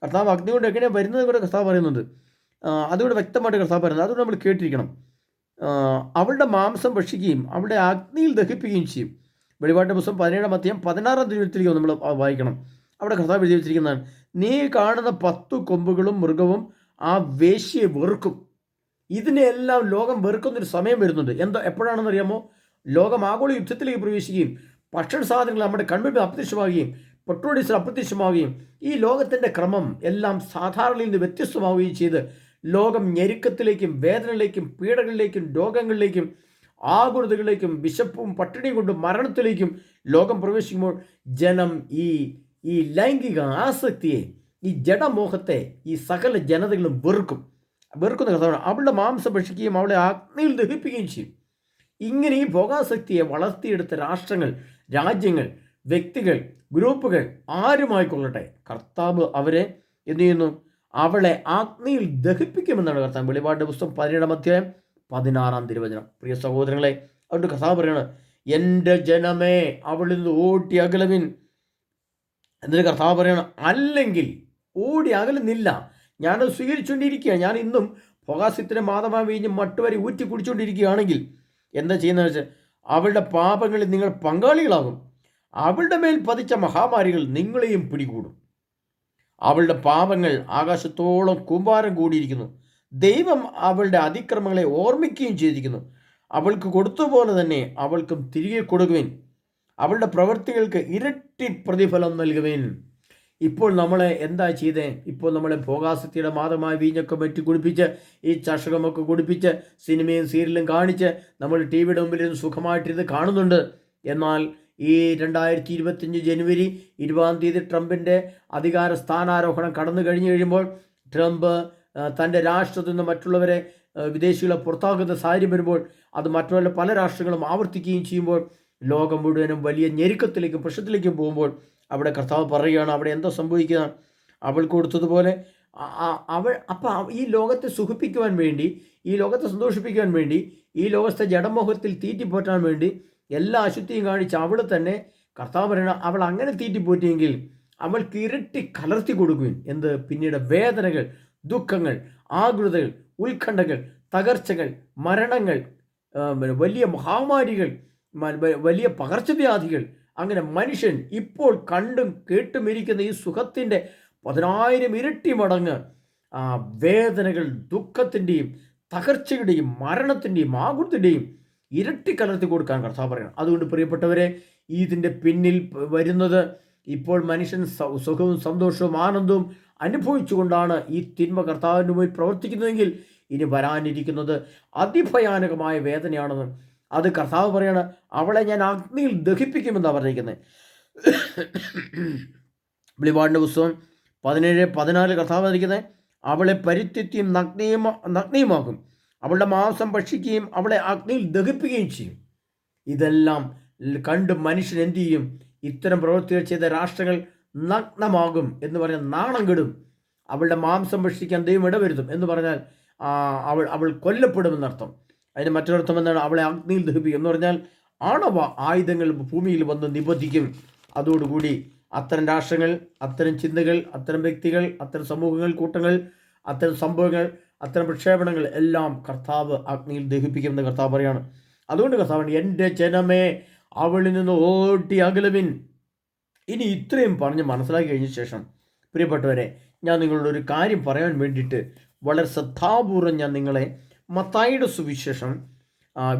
കർത്താവ് അഗ്നി കൊണ്ട് എങ്ങനെയാണ് വരുന്നത് കൂടെ കർത്താവ് പറയുന്നുണ്ട്. അതുകൊണ്ട് വ്യക്തമായിട്ട് കർത്താവ് പറയുന്നത്, അതുകൊണ്ട് നമ്മൾ കേട്ടിരിക്കണം. അവളുടെ മാംസം ഭക്ഷിക്കുകയും അവളുടെ അഗ്നിയിൽ ദഹിപ്പിക്കുകയും ചെയ്യും. വെളിപാടിൻ്റെ പുസ്തകം 17-ാം അധ്യായം 16-ാം തിരുവചനത്തിലേക്ക് നമ്മൾ വായിക്കണം. അവിടെ കർത്താവ് എഴുതി വെച്ചിരിക്കുന്നതാണ്, നീ കാണുന്ന 10 കൊമ്പുകളും മൃഗവും ആ വേശ്യയെ വെറുക്കും. ഇതിനെല്ലാം ലോകം വെറുക്കുന്നൊരു സമയം വരുന്നുണ്ട്. എപ്പോഴാണെന്ന് അറിയാമോ? ലോകം ആഗോള യുദ്ധത്തിലേക്ക് പ്രവേശിക്കുകയും ഭക്ഷണ സാധനങ്ങൾ നമ്മുടെ കൺമുമ്പിൽ അപ്രത്യക്ഷമാവുകയും പെട്രോൾ ഡീസൽ അപ്രത്യക്ഷമാവുകയും ഈ ലോകത്തിൻ്റെ ക്രമം എല്ലാം സാധാരണയിൽ നിന്ന് വ്യത്യസ്തമാവുകയും ചെയ്ത് ലോകം ഞെരുക്കത്തിലേക്കും വേദനയിലേക്കും പീഡകളിലേക്കും രോഗങ്ങളിലേക്കും ആകുലതകളിലേക്കും വിശപ്പും പട്ടിണിയും കൊണ്ട് മരണത്തിലേക്കും ലോകം പ്രവേശിക്കുമ്പോൾ ജനം ഈ ലൈംഗിക ആസക്തിയെ, ഈ ജഡമോഹത്തെ ഈ സകല ജനതകളും വെറുക്കുന്ന കർത്താവാണ്. അവളുടെ മാംസം ഭക്ഷിക്കുകയും അവളെ അഗ്നിയിൽ ദഹിപ്പിക്കുകയും ചെയ്യും. ഇങ്ങനെ ഈ ഭോഗാസക്തിയെ വളർത്തിയെടുത്ത രാഷ്ട്രങ്ങൾ, രാജ്യങ്ങൾ, വ്യക്തികൾ, ഗ്രൂപ്പുകൾ ആരുമായിക്കൊള്ളട്ടെ, കർത്താവ് അവരെ എന്ത് ചെയ്യുന്നു? അവളെ അഗ്നിയിൽ ദഹിപ്പിക്കുമെന്നാണ് കർത്താവ്. വെളിപാടിൻ്റെ പുസ്തകം 17-ാം അധ്യായം 16-ാം തിരുവചനം. പ്രിയ സഹോദരങ്ങളെ, അതുകൊണ്ട് കർത്താവ് പറയാണ്, എൻ്റെ ജനമേ അവളിൽ നിന്ന് ഓടി അകലുവിൻ. എന്നിട്ട് കർത്താവ് പറയണം, അല്ലെങ്കിൽ ഓടി അകലുന്നില്ല, ഞാനത് സ്വീകരിച്ചുകൊണ്ടിരിക്കുക. ഞാൻ ഇന്നും ഭോഗാസക്തിയുടെ മാതമാ വീഞ്ഞ് മട്ടുവരെ ഊറ്റി കുടിച്ചുകൊണ്ടിരിക്കുകയാണെങ്കിൽ എന്താ ചെയ്യുന്നതെന്ന് വെച്ചാൽ, അവളുടെ പാപങ്ങളിൽ നിങ്ങൾ പങ്കാളികളാകും. അവളുടെ മേൽ പതിച്ച മഹാമാരികൾ നിങ്ങളെയും പിടികൂടും. അവളുടെ പാപങ്ങൾ ആകാശത്തോളം കൂമ്പാരം കൂടിയിരിക്കുന്നു. ദൈവം അവളുടെ അതിക്രമങ്ങളെ ഓർമ്മിക്കുകയും ചെയ്തിരിക്കുന്നു. അവൾക്ക് കൊടുത്തതുപോലെ തന്നെ അവൾക്കും തിരികെ കൊടുക്കുവിൻ. അവളുടെ പ്രവൃത്തികൾക്ക് ഇരട്ടി പ്രതിഫലം നൽകുവിൻ. ഇപ്പോൾ നമ്മളെ എന്താ ചെയ്തേ? ഇപ്പോൾ നമ്മളെ ഭോഗാസക്തിയുടെ മാതമായ വീഞ്ഞൊക്കെ പറ്റി കുടിപ്പിച്ച്, ഈ ചഷകമൊക്കെ കുടിപ്പിച്ച്, സിനിമയും സീരിയലും കാണിച്ച് നമ്മൾ ടി വിയുടെ മുമ്പിലിരുന്ന് സുഖമായിട്ടിരുന്ന് കാണുന്നുണ്ട്. എന്നാൽ ഈ 2025 ജനുവരി 20-ാം തീയതി ട്രംപിൻ്റെ അധികാര സ്ഥാനാരോഹണം കടന്നു കഴിയുമ്പോൾ ട്രംപ് തൻ്റെ രാഷ്ട്രത്തിൽ നിന്ന് മറ്റുള്ളവരെ, വിദേശികളെ പുറത്താക്കുന്ന സാഹചര്യം വരുമ്പോൾ അത് മറ്റുള്ള പല രാഷ്ട്രങ്ങളും ആവർത്തിക്കുകയും ചെയ്യുമ്പോൾ ലോകം മുഴുവനും വലിയ ഞെരുക്കത്തിലേക്കും പ്രശ്നത്തിലേക്കും പോകുമ്പോൾ അവിടെ കർത്താവ് പറയുകയാണ്, അവിടെ എന്താ സംഭവിക്കുക? അവൾ കൊടുത്തതുപോലെ ഈ ലോകത്തെ സുഖിപ്പിക്കുവാൻ വേണ്ടി, ഈ ലോകത്തെ സന്തോഷിപ്പിക്കുവാൻ വേണ്ടി, ഈ ലോകത്തെ ജഡമോഹത്തിൽ തീറ്റിപ്പോറ്റാൻ വേണ്ടി എല്ലാ അശുദ്ധിയും കാണിച്ച് അവൾ തന്നെ, കർത്താവ് പറയണം, അവൾ അങ്ങനെ തീറ്റിപ്പോറ്റിയെങ്കിൽ അവൾക്ക് ഇരട്ടി കലർത്തി കൊടുക്കുവിൻ. എന്ത്? പിന്നീട് വേദനകൾ, ദുഃഖങ്ങൾ, ആകുലതകൾ, ഉത്കണ്ഠകൾ, തകർച്ചകൾ, മരണങ്ങൾ, വലിയ മഹാമാരികൾ, വലിയ പകർച്ചവ്യാധികൾ, അങ്ങനെ മനുഷ്യൻ ഇപ്പോൾ കണ്ടും കേട്ടുമിരിക്കുന്ന ഈ സുഖത്തിൻ്റെ 10,000 ഇരട്ടി മടങ്ങ് വേദനകൾ, ദുഃഖത്തിൻ്റെയും തകർച്ചയുടെയും മരണത്തിൻ്റെയും ആകുലത്തിൻ്റെയും ഇരട്ടി കലർത്തി കൊടുക്കാൻ കർത്താവ് പറയണം. അതുകൊണ്ട് പ്രിയപ്പെട്ടവരെ, ഇതിൻ്റെ പിന്നിൽ വരുന്നത്, ഇപ്പോൾ മനുഷ്യൻ സുഖവും സന്തോഷവും ആനന്ദവും അനുഭവിച്ചുകൊണ്ടാണ് ഈ തിന്മ കർത്താവിൻ്റെ മുമ്പിൽ പ്രവർത്തിക്കുന്നതെങ്കിൽ ഇനി വരാനിരിക്കുന്നത് അതിഭയാനകമായ വേദനയാണെന്ന് അത് കർത്താവ് പറയാണ്. അവളെ ഞാൻ അഗ്നിയിൽ ദഹിപ്പിക്കുമെന്നാണ് പറഞ്ഞിരിക്കുന്നത്. വെളിപാടിൻ്റെ പുസ്തകം 17-14 കർത്താവ് പറഞ്ഞിരിക്കുന്നത്, അവളെ പരിത്യക്തിയും നഗ്നയുമാക്കും, അവളുടെ മാംസം ഭക്ഷിക്കുകയും അവളെ അഗ്നിയിൽ ദഹിപ്പിക്കുകയും ചെയ്യും. ഇതെല്ലാം കണ്ട് മനുഷ്യൻ എന്തു ചെയ്യും? ഇത്തരം പ്രവൃത്തികൾ ചെയ്ത രാഷ്ട്രങ്ങൾ നഗ്നമാകും എന്ന് പറഞ്ഞാൽ നാണം കെടും. അവളുടെ മാംസം ഭക്ഷിക്കാൻ ദൈവം ഇടവരുത്തും എന്ന് പറഞ്ഞാൽ അവൾ കൊല്ലപ്പെടുമെന്നർത്ഥം. അതിന് മറ്റൊരർത്ഥം എന്താണ്? അവളെ അഗ്നിയിൽ ദഹിപ്പിക്കും എന്ന് പറഞ്ഞാൽ ആണവ ആയുധങ്ങൾ ഭൂമിയിൽ വന്ന് നിബന്ധിക്കും. അതോടുകൂടി അത്തരം രാഷ്ട്രങ്ങൾ, അത്തരം ചിന്തകൾ, അത്തരം വ്യക്തികൾ, അത്തരം സമൂഹങ്ങൾ, കൂട്ടങ്ങൾ, അത്തരം സംഭവങ്ങൾ, അത്തരം പ്രക്ഷേപണങ്ങൾ എല്ലാം കർത്താവ് അഗ്നിയിൽ ദഹിപ്പിക്കുമെന്ന് കർത്താവ് പറയാണ്. അതുകൊണ്ട് കർത്താവ്, എൻ്റെ ജനമേ അവളിൽ നിന്ന് ഓടി അകലുവിൻ. ഇനി ഇത്രയും പറഞ്ഞ് മനസ്സിലാക്കി കഴിഞ്ഞ ശേഷം പ്രിയപ്പെട്ടവരെ, ഞാൻ നിങ്ങളോട് ഒരു കാര്യം പറയാൻ വേണ്ടിയിട്ട് വളരെ ശ്രദ്ധാപൂർവ്വം ഞാൻ നിങ്ങളെ മത്തായിയുടെ സുവിശേഷം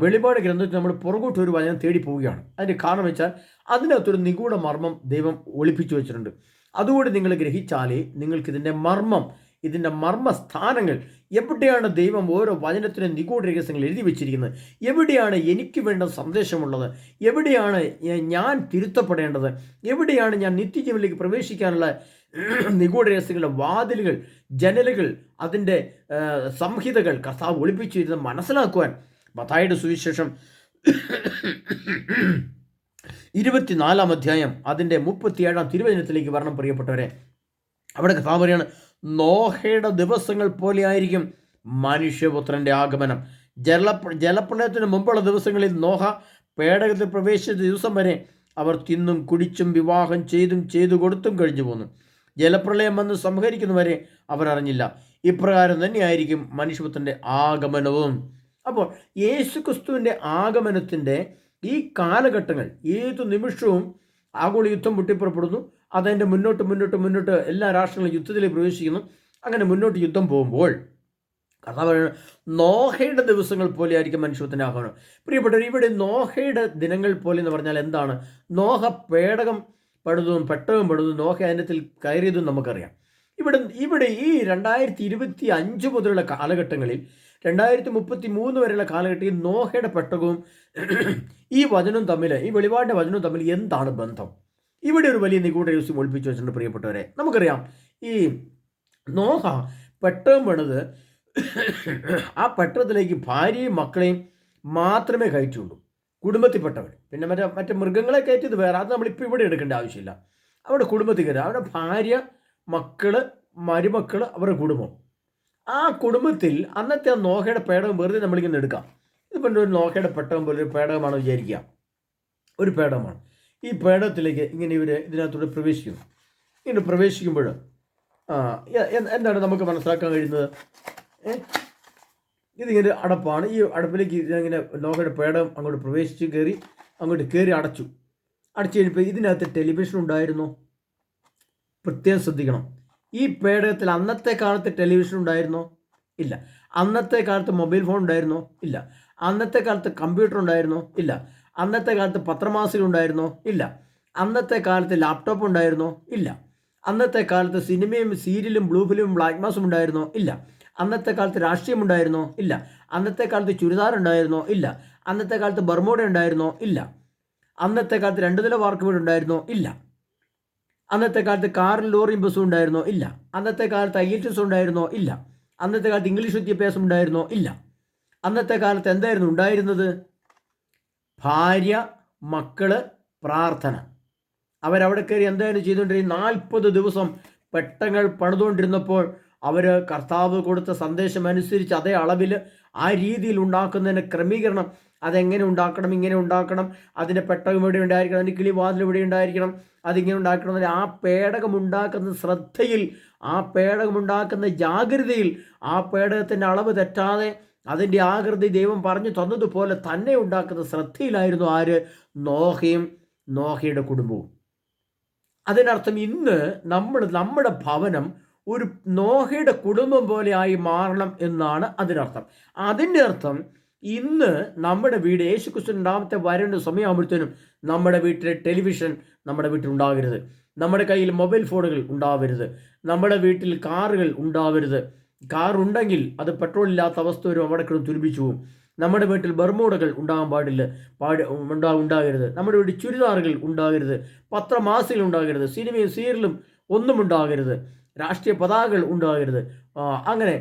വെളിപാട് ഗ്രന്ഥത്തിൽ നമ്മൾ പുറകോട്ട് ഒരു വചനം തേടി പോവുകയാണ്. അതിൻ്റെ കാരണം വെച്ചാൽ അതിനകത്തൊരു നിഗൂഢ മർമ്മം ദൈവം ഒളിപ്പിച്ചു വെച്ചിട്ടുണ്ട്. അതുകൊണ്ട് നിങ്ങൾ ഗ്രഹിച്ചാലേ നിങ്ങൾക്കിതിൻ്റെ മർമ്മം, ഇതിൻ്റെ മർമ്മസ്ഥാനങ്ങൾ, എവിടെയാണ് ദൈവം ഓരോ വചനത്തിനും നിഗൂഢ രഹസ്യങ്ങൾ എഴുതി വെച്ചിരിക്കുന്നത്, എവിടെയാണ് എനിക്ക് വേണ്ട സന്ദേശമുള്ളത്, എവിടെയാണ് ഞാൻ തിരുത്തപ്പെടേണ്ടത്, എവിടെയാണ് ഞാൻ നിത്യജീവനിലേക്ക് പ്രവേശിക്കാനുള്ള നിഗൂഢ രഹസ്യങ്ങളുടെ വാതിലുകൾ, ജനലുകൾ, അതിൻ്റെ സംഹിതകൾ കർത്താവ് ഒളിപ്പിച്ചിരുന്ന് മനസ്സിലാക്കുവാൻ മത്തായിയുടെ സുവിശേഷം 24-ാം അധ്യായം അതിൻ്റെ 37-ാം തിരുവചനത്തിലേക്ക് വരണം. പ്രിയപ്പെട്ടവരെ, അവിടെ കർത്താവ് പറയാണ്, നോഹയുടെ ദിവസങ്ങൾ പോലെ ആയിരിക്കും മനുഷ്യപുത്രൻ്റെ ആഗമനം. ജലപ്രളയത്തിന് മുമ്പുള്ള ദിവസങ്ങളിൽ നോഹ പേടകത്തിൽ പ്രവേശിച്ച ദിവസം വരെ അവർ തിന്നും കുടിച്ചും വിവാഹം ചെയ്തു കൊടുത്തും കഴിഞ്ഞു പോന്നു. ജലപ്രളയം വന്ന് സംഹരിക്കുന്നവരെ അവർ അറിഞ്ഞില്ല. ഇപ്രകാരം തന്നെയായിരിക്കും മനുഷ്യപുത്രൻ്റെ ആഗമനവും. അപ്പോൾ യേശുക്രിസ്തുവിൻ്റെ ആഗമനത്തിൻ്റെ ഈ കാലഘട്ടങ്ങൾ ഏതു നിമിഷവും ആഗോള യുദ്ധം പൊട്ടിപ്പുറപ്പെടുന്നു. അതതിൻ്റെ മുന്നോട്ട് എല്ലാ രാഷ്ട്രങ്ങളും യുദ്ധത്തിലേക്ക് പ്രവേശിക്കുന്നു. അങ്ങനെ മുന്നോട്ട് യുദ്ധം പോകുമ്പോൾ കർത്താവ് നോഹയുടെ ദിവസങ്ങൾ പോലെ ആയിരിക്കും മനുഷ്യത്തിൻ്റെ ആഗമനം. പ്രിയപ്പെട്ടവർ, ഇവിടെ നോഹയുടെ ദിനങ്ങൾ പോലെ എന്ന് പറഞ്ഞാൽ എന്താണ്? നോഹ പെട്ടകം പണിതും നോഹ അതിനത്തിൽ കയറിയതും നമുക്കറിയാം. ഇവിടെ ഈ 2025 മുതലുള്ള കാലഘട്ടങ്ങളിൽ 2033 വരെയുള്ള കാലഘട്ടത്തിൽ നോഹയുടെ പെട്ടകവും ഈ വചനവും തമ്മിൽ, ഈ വെളിപാടിൻ്റെ വചനവും തമ്മിൽ എന്താണ് ബന്ധം? ഇവിടെ ഒരു വലിയ നിഗൂഢ രഹസ്യം ഒളിപ്പിച്ചു വെച്ചിട്ടുണ്ട് പ്രിയപ്പെട്ടവരെ. നമുക്കറിയാം, ഈ നോഹ പെട്ടകം പണിത് ആ പെട്ടകത്തിലേക്ക് ഭാര്യയും മക്കളെയും മാത്രമേ കയറ്റുള്ളൂ, കുടുംബത്തിൽപ്പെട്ടവർ. പിന്നെ മറ്റേ മൃഗങ്ങളെ കയറ്റിയത് വേറെ, അത് നമ്മളിപ്പോൾ ഇവിടെ എടുക്കേണ്ട ആവശ്യമില്ല. അവിടെ കുടുംബത്തിൽ കയറുക, അവിടെ ഭാര്യ, മക്കള്, മരുമക്കൾ, അവരുടെ കുടുംബം. ആ കുടുംബത്തിൽ അന്നത്തെ ആ നോഹയുടെ പേടകം വെറുതെ നമ്മളിങ്ങനെ എടുക്കാം. ഇതിപ്പോൾ ഒരു നോഹയുടെ പെട്ടകം പോലെ ഒരു പേടകമാണ് വിചാരിക്കുക, ഒരു പേടകമാണ്. ഈ പേടകത്തിലേക്ക് ഇങ്ങനെ ഇവർ ഇതിനകത്തൂടെ പ്രവേശിക്കുന്നു. ഇങ്ങനെ പ്രവേശിക്കുമ്പോൾ എന്താണ് നമുക്ക് മനസ്സിലാക്കാൻ കഴിയുന്നത്? ഇതിങ്ങനെ അടപ്പാണ്. ഈ അടപ്പിലേക്ക് ഇങ്ങനെ നോഹയുടെ പേടകം അങ്ങോട്ട് പ്രവേശിച്ച് കയറി അടച്ചു കഴിഞ്ഞപ്പോൾ ഇതിനകത്ത് ടെലിവിഷൻ ഉണ്ടായിരുന്നോ? പ്രത്യേകം ശ്രദ്ധിക്കണം. ഈ പേടകത്തിൽ അന്നത്തെ കാലത്ത് ടെലിവിഷൻ ഉണ്ടായിരുന്നോ? ഇല്ല. അന്നത്തെ കാലത്ത് മൊബൈൽ ഫോൺ ഉണ്ടായിരുന്നോ? ഇല്ല. അന്നത്തെ കാലത്ത് കമ്പ്യൂട്ടർ ഉണ്ടായിരുന്നോ? ഇല്ല. അന്നത്തെ കാലത്ത് പത്രമാസിക ഉണ്ടായിരുന്നോ? ഇല്ല. അന്നത്തെ കാലത്ത് ലാപ്ടോപ്പ് ഉണ്ടായിരുന്നോ? ഇല്ല. അന്നത്തെ കാലത്ത് സിനിമയും സീരിയലും ബ്ലൂ ഫിലിമും ബ്ലാക്ക് മാസും ഉണ്ടായിരുന്നോ? ഇല്ല. അന്നത്തെ കാലത്ത് രാഷ്ട്രീയം ഉണ്ടായിരുന്നോ? ഇല്ല. അന്നത്തെ കാലത്ത് ചുരിദാർ ഉണ്ടായിരുന്നോ? ഇല്ല. അന്നത്തെ കാലത്ത് ബർമോഡ ഉണ്ടായിരുന്നോ? ഇല്ല. അന്നത്തെ കാലത്ത് 2 നില വാർക്ക് വീട് ഉണ്ടായിരുന്നോ? ഇല്ല. അന്നത്തെ കാലത്ത് കാറും ലോറിയും ബസ്സും ഉണ്ടായിരുന്നോ? ഇല്ല. അന്നത്തെ കാലത്ത് IELTS ഉണ്ടായിരുന്നോ? ഇല്ല. അന്നത്തെ കാലത്ത് ഇംഗ്ലീഷ് വിദ്യാഭ്യാസം ഉണ്ടായിരുന്നോ? ഇല്ല. അന്നത്തെ കാലത്ത് എന്തായിരുന്നു ഉണ്ടായിരുന്നത്? ഭാര്യ, മക്കള്, പ്രാർത്ഥന. അവരവിടെ കയറി എന്തായാലും ചെയ്തുകൊണ്ടിരിക്കും. 40 ദിവസം പെട്ടങ്ങൾ പണിതുകൊണ്ടിരുന്നപ്പോൾ അവർ കർത്താവ് കൊടുത്ത സന്ദേശം അനുസരിച്ച് അതേ അളവിൽ ആ രീതിയിൽ ഉണ്ടാക്കുന്നതിന് ക്രമീകരണം, അതെങ്ങനെ ഉണ്ടാക്കണം, ഇങ്ങനെ ഉണ്ടാക്കണം, അതിൻ്റെ പെട്ടകം ഇവിടെ ഉണ്ടായിരിക്കണം, അതിൻ്റെ കിളിവാതിൽ ഇവിടെ ഉണ്ടായിരിക്കണം, അതിങ്ങനെ ഉണ്ടാക്കണം, ആ പേടകം ഉണ്ടാക്കുന്ന ശ്രദ്ധയിൽ, ആ പേടകം ഉണ്ടാക്കുന്ന ജാഗ്രതയിൽ, ആ പേടകത്തിൻ്റെ അളവ് തെറ്റാതെ അതിൻ്റെ ആകൃതി ദൈവം പറഞ്ഞു തന്നതുപോലെ തന്നെ ഉണ്ടാക്കുന്ന ശ്രദ്ധയിലായിരുന്നു ആര്? നോഹയും നോഹയുടെ കുടുംബവും. അതിനർത്ഥം ഇന്ന് നമ്മുടെ ഭവനം ഒരു നോഹയുടെ കുടുംബം പോലെ ആയി മാറണം എന്നാണ് അതിനർത്ഥം. അതിൻ്റെ അർത്ഥം ഇന്ന് നമ്മുടെ വീട് യേശുക്രിസ്തുവിന്റെ രണ്ടാമത്തെ വരേണ്ട സമയമാകുമ്പോഴത്തേനും നമ്മുടെ വീട്ടിലെ ടെലിവിഷൻ നമ്മുടെ വീട്ടിൽ ഉണ്ടാകരുത്, നമ്മുടെ കയ്യിൽ മൊബൈൽ ഫോണുകൾ ഉണ്ടാവരുത്, നമ്മുടെ വീട്ടിൽ കാറുകൾ ഉണ്ടാവരുത്. കാർ ഉണ്ടെങ്കിൽ അത് പെട്രോൾ ഇല്ലാത്ത അവസ്ഥ വരും, അവിടെ കിടന്ന് തുരുമ്പിച്ചു പോകും. നമ്മുടെ വീട്ടിൽ ബർമൂഡകൾ ഉണ്ടാകരുത്. നമ്മുടെ വീട്ടിൽ ചുരിദാറുകൾ ഉണ്ടാകരുത്, പത്രമാസികൾ ഉണ്ടാകരുത്, സിനിമയും സീരിയലും ഒന്നും ഉണ്ടാകരുത്, രാഷ്ട്രീയ പതാകകൾ ഉണ്ടാകരുത്. അങ്ങനെ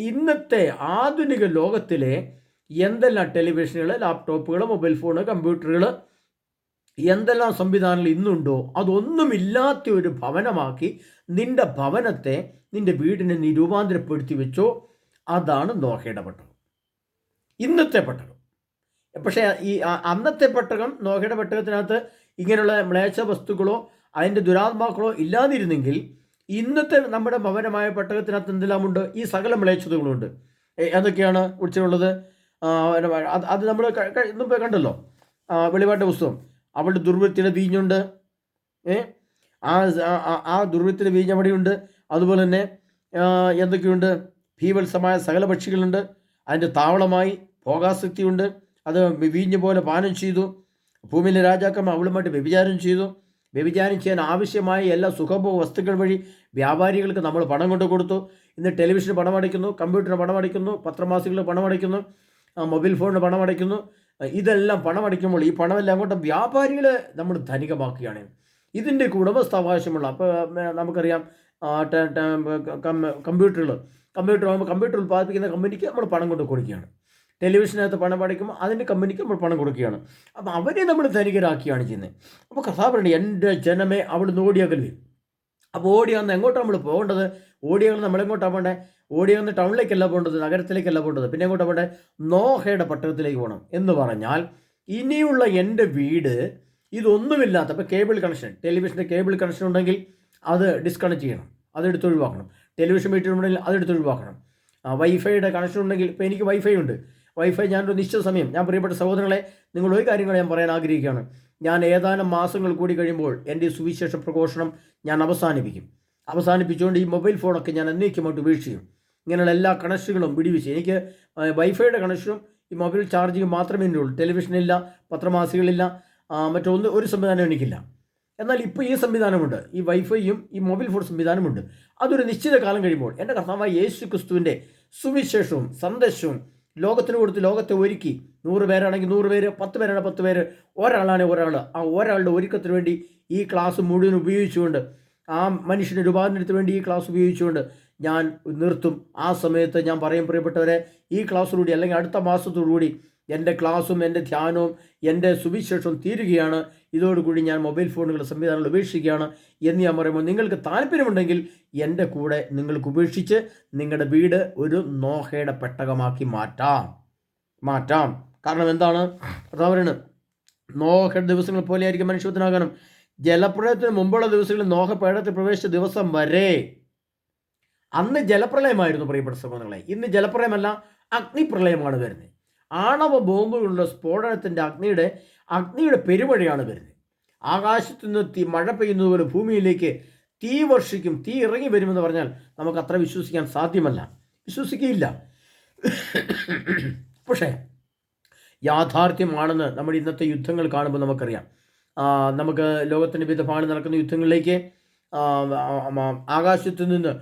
ഇന്നത്തെ ആധുനിക ലോകത്തിലെ എന്തെല്ലാം ടെലിവിഷനുകൾ, ലാപ്ടോപ്പുകൾ, മൊബൈൽ ഫോണ്, കമ്പ്യൂട്ടറുകൾ, എന്തെല്ലാം സംവിധാനങ്ങൾ ഇന്നുണ്ടോ അതൊന്നുമില്ലാത്ത ഒരു ഭവനമാക്കി നിന്റെ ഭവനത്തെ, നിന്റെ വീടിനെ നീ രൂപാന്തരപ്പെടുത്തി വെച്ചോ. അതാണ് നോഹയുടെ പെട്ടകം, ഇന്നത്തെ പെട്ടകം. പക്ഷേ ഈ അന്നത്തെ പെട്ടകം, നോഹയുടെ പെട്ടകത്തിനകത്ത് ഇങ്ങനെയുള്ള മ്ലേച്ഛ വസ്തുക്കളോ അതിൻ്റെ ദുരാത്മാക്കളോ ഇല്ലാതിരുന്നെങ്കിൽ ഇന്നത്തെ നമ്മുടെ ഭവനമായ പെട്ടകത്തിനകത്ത് എന്തെല്ലാമുണ്ട്? ഈ സകല മ്ലേച്ഛതകളുണ്ട്. എന്തൊക്കെയാണ് ഉച്ചയുള്ളത്? അത് നമ്മൾ മുമ്പേ കണ്ടല്ലോ, വെളിപാടിൻ്റെ പുസ്തകം. അവളുടെ ദുർവൃത്തിയുടെ വീഞ്ഞുണ്ട്, ആ ദുർവൃത്തിയുടെ വീഞ്ഞ് അവിടെയുണ്ട്. അതുപോലെ തന്നെ എന്തൊക്കെയുണ്ട്? ഭീവത്സമായ സകല പക്ഷികളുണ്ട്. അതിൻ്റെ താവളമായി ഭോഗാസക്തിയുണ്ട്. അത് വീഞ്ഞ് പോലെ പാനം ചെയ്തു. ഭൂമിയിലെ രാജാക്കന്മാർ അവളുമായിട്ട് വ്യഭിചാരം ചെയ്തു. വ്യഭിചാരം ചെയ്യാൻ ആവശ്യമായ എല്ലാ സുഖഭോഗ വസ്തുക്കൾ വഴി വ്യാപാരികൾക്ക് നമ്മൾ പണം കൊണ്ട് കൊടുത്തു. ഇന്ന് ടെലിവിഷന് പണമടയ്ക്കുന്നു, കമ്പ്യൂട്ടറിന് പണമടയ്ക്കുന്നു, പത്രമാസികളിൽ പണമടയ്ക്കുന്നു, മൊബൈൽ ഫോണിന് പണമടയ്ക്കുന്നു. ഇതെല്ലാം പണമടയ്ക്കുമ്പോൾ ഈ പണമെല്ലാം അങ്ങോട്ട് വ്യാപാരികളെ നമ്മൾ ധനികമാക്കുകയാണ്. ഇതിൻ്റെ ഉടമസ്ഥാവകാശമുള്ള, അപ്പോൾ നമുക്കറിയാം കമ്പ്യൂട്ടർ ഉൽപ്പാദിപ്പിക്കുന്ന കമ്പനിക്ക് നമ്മൾ പണം കൊണ്ട് കൊടുക്കുകയാണ്. ടെലിവിഷനകത്ത് പണം അടയ്ക്കുമ്പോൾ അതിൻ്റെ കമ്പനിക്ക് നമ്മൾ പണം കൊടുക്കുകയാണ്. അപ്പോൾ അവരെ നമ്മൾ ധനികരാക്കിയാണ് ചെയ്യുന്നത്. അപ്പോൾ കർത്താവ് പറയുന്നത്, എൻ്റെ ജനമേ അവിടുന്ന് ഓടിയകലുവിൻ. അപ്പോൾ ഓടി വന്ന് എങ്ങോട്ടാണ് നമ്മൾ പോകേണ്ടത്? ഓടി വന്ന് നമ്മളെങ്ങോട്ടാണ് പോകേണ്ടത്? ഓടി വന്ന് ടൗണിലേക്കല്ല പോകേണ്ടത്, നഗരത്തിലേക്കല്ല പോകേണ്ടത്, പിന്നെ എങ്ങോട്ടാണ് പോകേണ്ടത്? നോഹയുടെ പട്ടണത്തിലേക്ക് പോകണം. എന്ന് പറഞ്ഞാൽ ഇനിയുള്ള എൻ്റെ വീട് ഇതൊന്നുമില്ലാത്ത, ഇപ്പോൾ കേബിൾ കണക്ഷൻ, ടെലിവിഷൻ്റെ കേബിൾ കണക്ഷൻ ഉണ്ടെങ്കിൽ അത് ഡിസ്കണക്ട് ചെയ്യണം, അതെടുത്ത് ഒഴിവാക്കണം. ടെലിവിഷൻ വീട്ടിലുണ്ടെങ്കിൽ അതെടുത്ത് ഒഴിവാക്കണം. വൈഫൈയുടെ കണക്ഷൻ ഉണ്ടെങ്കിൽ, ഇപ്പോൾ എനിക്ക് വൈഫൈ ഉണ്ട്, വൈഫൈ ഞാനൊരു നിശ്ചിത സമയം, ഞാൻ പ്രിയപ്പെട്ട സഹോദരങ്ങളെ, നിങ്ങൾ ഒരു കാര്യങ്ങൾ ഞാൻ പറയാൻ ആഗ്രഹിക്കുകയാണ്. ഞാൻ ഏതാനും മാസങ്ങൾ കൂടി കഴിയുമ്പോൾ എൻ്റെ ഈ സുവിശേഷ പ്രഘോഷണം ഞാൻ അവസാനിപ്പിച്ചുകൊണ്ട് ഈ മൊബൈൽ ഫോണൊക്കെ ഞാൻ എന്നേക്കുമായിട്ട് ഉപേക്ഷിക്കും. ഇങ്ങനെയുള്ള എല്ലാ കണക്ഷനുകളും വിടിവിച്ച്, എനിക്ക് വൈഫൈയുടെ കണക്ഷനും ഈ മൊബൈൽ ചാർജിങ് മാത്രമേ ഉള്ളൂ. ടെലിവിഷനില്ല, പത്രമാസികളില്ല, ഒരു സംവിധാനം എനിക്കില്ല. എന്നാൽ ഇപ്പോൾ ഈ സംവിധാനമുണ്ട്, ഈ വൈഫൈയും ഈ മൊബൈൽ ഫോൺ സംവിധാനമുണ്ട്. അതൊരു നിശ്ചിത കാലം കഴിയുമ്പോൾ എൻ്റെ കർത്താവായ യേശു ക്രിസ്തുവിൻ്റെ സുവിശേഷവും സന്ദേശവും ലോകത്തിന് കൊടുത്ത് ലോകത്തെ ഒരുക്കി, 100 പേരാണെങ്കിൽ 100 പേര്, 10 പേരാണെങ്കിൽ 10 പേര്, ഒരാളാണെങ്കിൽ ഒരാൾ, ആ ഒരാളുടെ ഒരുക്കത്തിന് വേണ്ടി ഈ ക്ലാസ് മുഴുവൻ ഉപയോഗിച്ചുകൊണ്ട്, ആ മനുഷ്യൻ്റെ രൂപാന്തരത്തിന് വേണ്ടി ഈ ക്ലാസ് ഉപയോഗിച്ചുകൊണ്ട് ഞാൻ നിർത്തും. ആ സമയത്ത് ഞാൻ പറയും, പ്രിയപ്പെട്ടവരെ, ഈ ക്ലാസ്സിലൂടെ അല്ലെങ്കിൽ അടുത്ത മാസത്തോടുകൂടി എൻ്റെ ക്ലാസ്സും എൻ്റെ ധ്യാനവും എൻ്റെ സുവിശേഷവും തീരുകയാണ്. ഇതോടുകൂടി ഞാൻ മൊബൈൽ ഫോണുകളുടെ സംവിധാനങ്ങൾ ഉപേക്ഷിക്കുകയാണ് എന്ന് ഞാൻ പറയുമ്പോൾ, നിങ്ങൾക്ക് താല്പര്യമുണ്ടെങ്കിൽ എൻ്റെ കൂടെ നിങ്ങൾക്ക് ഉപേക്ഷിച്ച് നിങ്ങളുടെ വീട് ഒരു നോഹയുടെ പെട്ടകമാക്കി മാറ്റാം. കാരണം എന്താണ്? അതാണ് നോഹയുടെ ദിവസങ്ങൾ പോലെ ആയിരിക്കും മനുഷ്യത്വനാകാനും. ജലപ്രളയത്തിന് മുമ്പുള്ള ദിവസങ്ങളിൽ നോഹ പേടകത്തിൽ പ്രവേശിച്ച ദിവസം വരെ അന്ന് ജലപ്രളയമായിരുന്നു പ്രിയപ്പെട്ട സഹോദരങ്ങളെ. ഇന്ന് ജലപ്രളയമല്ല, അഗ്നിപ്രളയമാണ് വരുന്നത്. ആണവ ബോംബുകളുടെ സ്ഫോടനത്തിൻ്റെ അഗ്നിയുടെ പെരുമഴയാണ് വരുന്നത്. ആകാശത്തു നിന്ന് മഴ പെയ്യുന്നത് പോലെ ഭൂമിയിലേക്ക് തീ വർഷിക്കും, തീ ഇറങ്ങി വരുമെന്ന് പറഞ്ഞാൽ നമുക്ക് അത്ര വിശ്വസിക്കാൻ സാധ്യമല്ല, വിശ്വസിക്കുകയില്ല. പക്ഷേ യാഥാർത്ഥ്യമാണെന്ന് നമ്മുടെ ഇന്നത്തെ യുദ്ധങ്ങൾ കാണുമ്പോൾ നമുക്കറിയാം. നമുക്ക് ലോകത്തിൻ്റെ വിവിധ ഭാഗങ്ങളിൽ നടക്കുന്ന യുദ്ധങ്ങളിലേക്ക് ആകാശത്തു നിന്ന്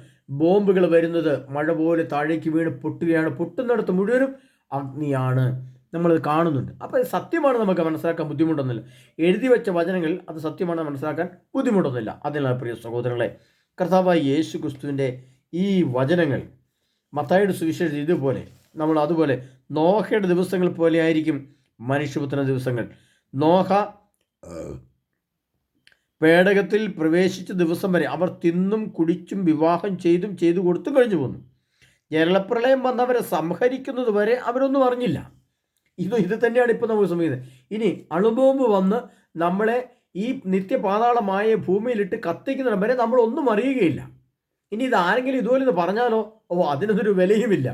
ബോംബുകൾ വരുന്നത് മഴ പോലെ താഴേക്ക് വീണ് പൊട്ടുകയാണ്. പൊട്ടുന്നിടത്ത് മുഴുവനും അഗ്നിയാണ്, നമ്മളത് കാണുന്നുണ്ട്. അപ്പോൾ സത്യമാണ്, നമുക്ക് മനസ്സിലാക്കാൻ ബുദ്ധിമുട്ടൊന്നുമില്ല. എഴുതി വെച്ച വചനങ്ങൾ അത് സത്യമാണ് മനസ്സിലാക്കാൻ ബുദ്ധിമുട്ടൊന്നുമില്ല. അതിനാൽ പ്രിയ സഹോദരങ്ങളെ, കർത്താവായ യേശു ക്രിസ്തുവിൻ്റെ ഈ വചനങ്ങൾ മത്തായിയുടെ സുവിശേഷം ഇതുപോലെ, നമ്മൾ അതുപോലെ നോഹയുടെ ദിവസങ്ങൾ പോലെ ആയിരിക്കും മനുഷ്യപുത്രൻ്റെ ദിവസങ്ങൾ. നോഹ പേടകത്തിൽ പ്രവേശിച്ച ദിവസം വരെ അവർ തിന്നും കുടിച്ചും വിവാഹം ചെയ്തു കൊടുത്തും കഴിഞ്ഞു പോന്നു. ജലപ്രളയം വന്നവരെ സംഹരിക്കുന്നത് വരെ അവരൊന്നും അറിഞ്ഞില്ല. ഇത് തന്നെയാണ് ഇപ്പോൾ നമുക്ക് സംഭവിക്കുന്നത്. ഇനി അണുബോംബ് വന്ന് നമ്മളെ ഈ നിത്യപാതാളമായ ഭൂമിയിലിട്ട് കത്തിക്കുന്നതിന് വരെ നമ്മളൊന്നും അറിയുകയില്ല. ഇനി ഇതാരെങ്കിലും ഇതുപോലെ പറഞ്ഞാലോ, അതിനൊരു വിലയുമില്ല.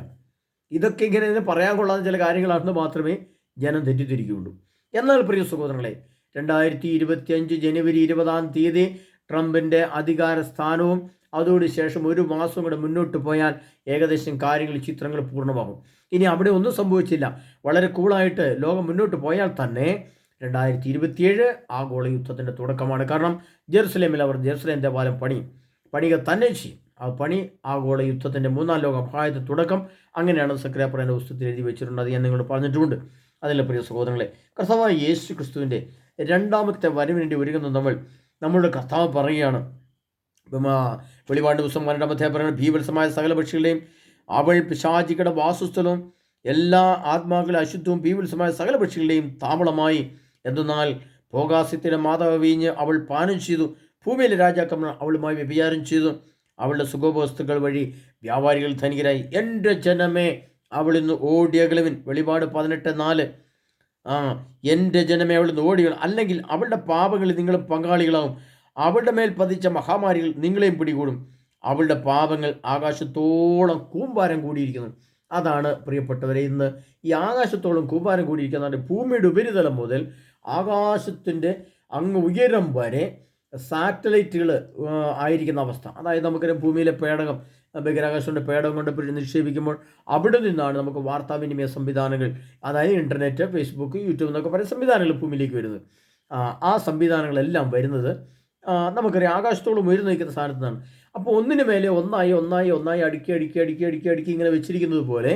ഇതൊക്കെ ഇങ്ങനെ പറയാൻ കൊള്ളാത്ത ചില കാര്യങ്ങളാണെന്ന് മാത്രമേ ജനം തെറ്റിദ്ധരിക്കുകയുള്ളൂ. എന്നാൽ പ്രിയ സഹോദരങ്ങളെ, 2025 ജനുവരി 20 ട്രംപിൻ്റെ അധികാര സ്ഥാനവും അതോടു ശേഷം ഒരു മാസം കൂടെ മുന്നോട്ട് പോയാൽ ഏകദേശം ചിത്രങ്ങൾ പൂർണ്ണമാകും. ഇനി അവിടെ ഒന്നും സംഭവിച്ചില്ല, വളരെ കൂളായിട്ട് ലോകം മുന്നോട്ട് പോയാൽ തന്നെ 2027 ആഗോള യുദ്ധത്തിൻ്റെ തുടക്കമാണ്. കാരണം ജെറുസലേം ദേവാലയം പണിയുക തന്നെ ചെയ്യും. ആ പണി ആഗോള യുദ്ധത്തിൻ്റെ 3-ാം ലോക അപായത്തെ തുടക്കം. അങ്ങനെയാണ് സക്കറിയ പ്രവചന പുസ്തകത്തിൽ എഴുതി വെച്ചിട്ടുണ്ട്. അത് ഞാൻ നിങ്ങളോട് പറഞ്ഞിട്ടുമുണ്ട്. അതിലെ പ്രിയ സഹോദരങ്ങളെ, കർത്താവായ യേശു ക്രിസ്തുവിൻ്റെ രണ്ടാമത്തെ വരവിന് വേണ്ടി ഒരുങ്ങുന്ന നമ്മളുടെ കർത്താവ് പറയുകയാണ്. വെളിപാട് ദിവസം 12 പറയുന്നത്, ഭീവത്സമായ സകല പക്ഷികളെയും അവൾ പിശാചികളുടെ വാസസ്ഥലവും എല്ലാ ആത്മാക്കളുടെ അശുദ്ധവും ഭീവത്സമായ സകല പക്ഷികളുടെയും താവളമായി. എന്തെന്നാൽ ഭോഗാസ്യത്തിൻ്റെ മാതാവ് വീഞ്ഞ് അവൾ പാനം ചെയ്തു, ഭൂമിയിലെ രാജാക്കന്മാർ അവളുമായി വ്യഭിചാരം ചെയ്തു, അവളുടെ സുഖോപവസ്തുക്കൾ വഴി വ്യാപാരികൾ ധനികരായി. എൻ്റെ ജനമേ, അവൾ ഇന്ന് ഓടിയകലുവിൻ. വെളിപാട് 18:4. എൻ്റെ ജനമേ, അവൾ ഇന്ന് ഓടികൾ, അല്ലെങ്കിൽ അവളുടെ പാപങ്ങളിൽ നിങ്ങൾ പങ്കാളികളാവും. അവളുടെ മേൽ പതിച്ച മഹാമാരികൾ നിങ്ങളെയും പിടികൂടും. അവളുടെ പാപങ്ങൾ ആകാശത്തോളം കൂമ്പാരം കൂടിയിരിക്കുന്നു. അതാണ് പ്രിയപ്പെട്ടവരെ, ഇന്ന് ഈ ആകാശത്തോളം കൂമ്പാരം കൂടിയിരിക്കുന്നതാണ്. ഭൂമിയുടെ ഉപരിതലം മുതൽ ആകാശത്തിൻ്റെ അങ്ങ് ഉയരം വരെ സാറ്റലൈറ്റുകൾ ആയിരിക്കുന്ന അവസ്ഥ. അതായത് നമുക്കറിയാം, ഭൂമിയിലെ പേടകം, ബഹിരാകാശത്തിൻ്റെ പേടകം കൊണ്ട് നിക്ഷേപിക്കുമ്പോൾ അവിടെ നിന്നാണ് നമുക്ക് വാർത്താവിനിമയ സംവിധാനങ്ങൾ, അതായത് ഇൻ്റർനെറ്റ്, ഫേസ്ബുക്ക്, യൂട്യൂബ് എന്നൊക്കെ പറയുന്ന സംവിധാനങ്ങൾ ഭൂമിയിലേക്ക് വരുന്നത്. ആ സംവിധാനങ്ങളെല്ലാം വരുന്നത് നമുക്കറിയാം ആകാശത്തോളം ഉയർന്നു നിൽക്കുന്ന സ്ഥാനത്ത് നിന്നാണ്. അപ്പോൾ ഒന്നിനു മേലെ ഒന്നായി അടുക്കി ഇങ്ങനെ വെച്ചിരിക്കുന്നത് പോലെ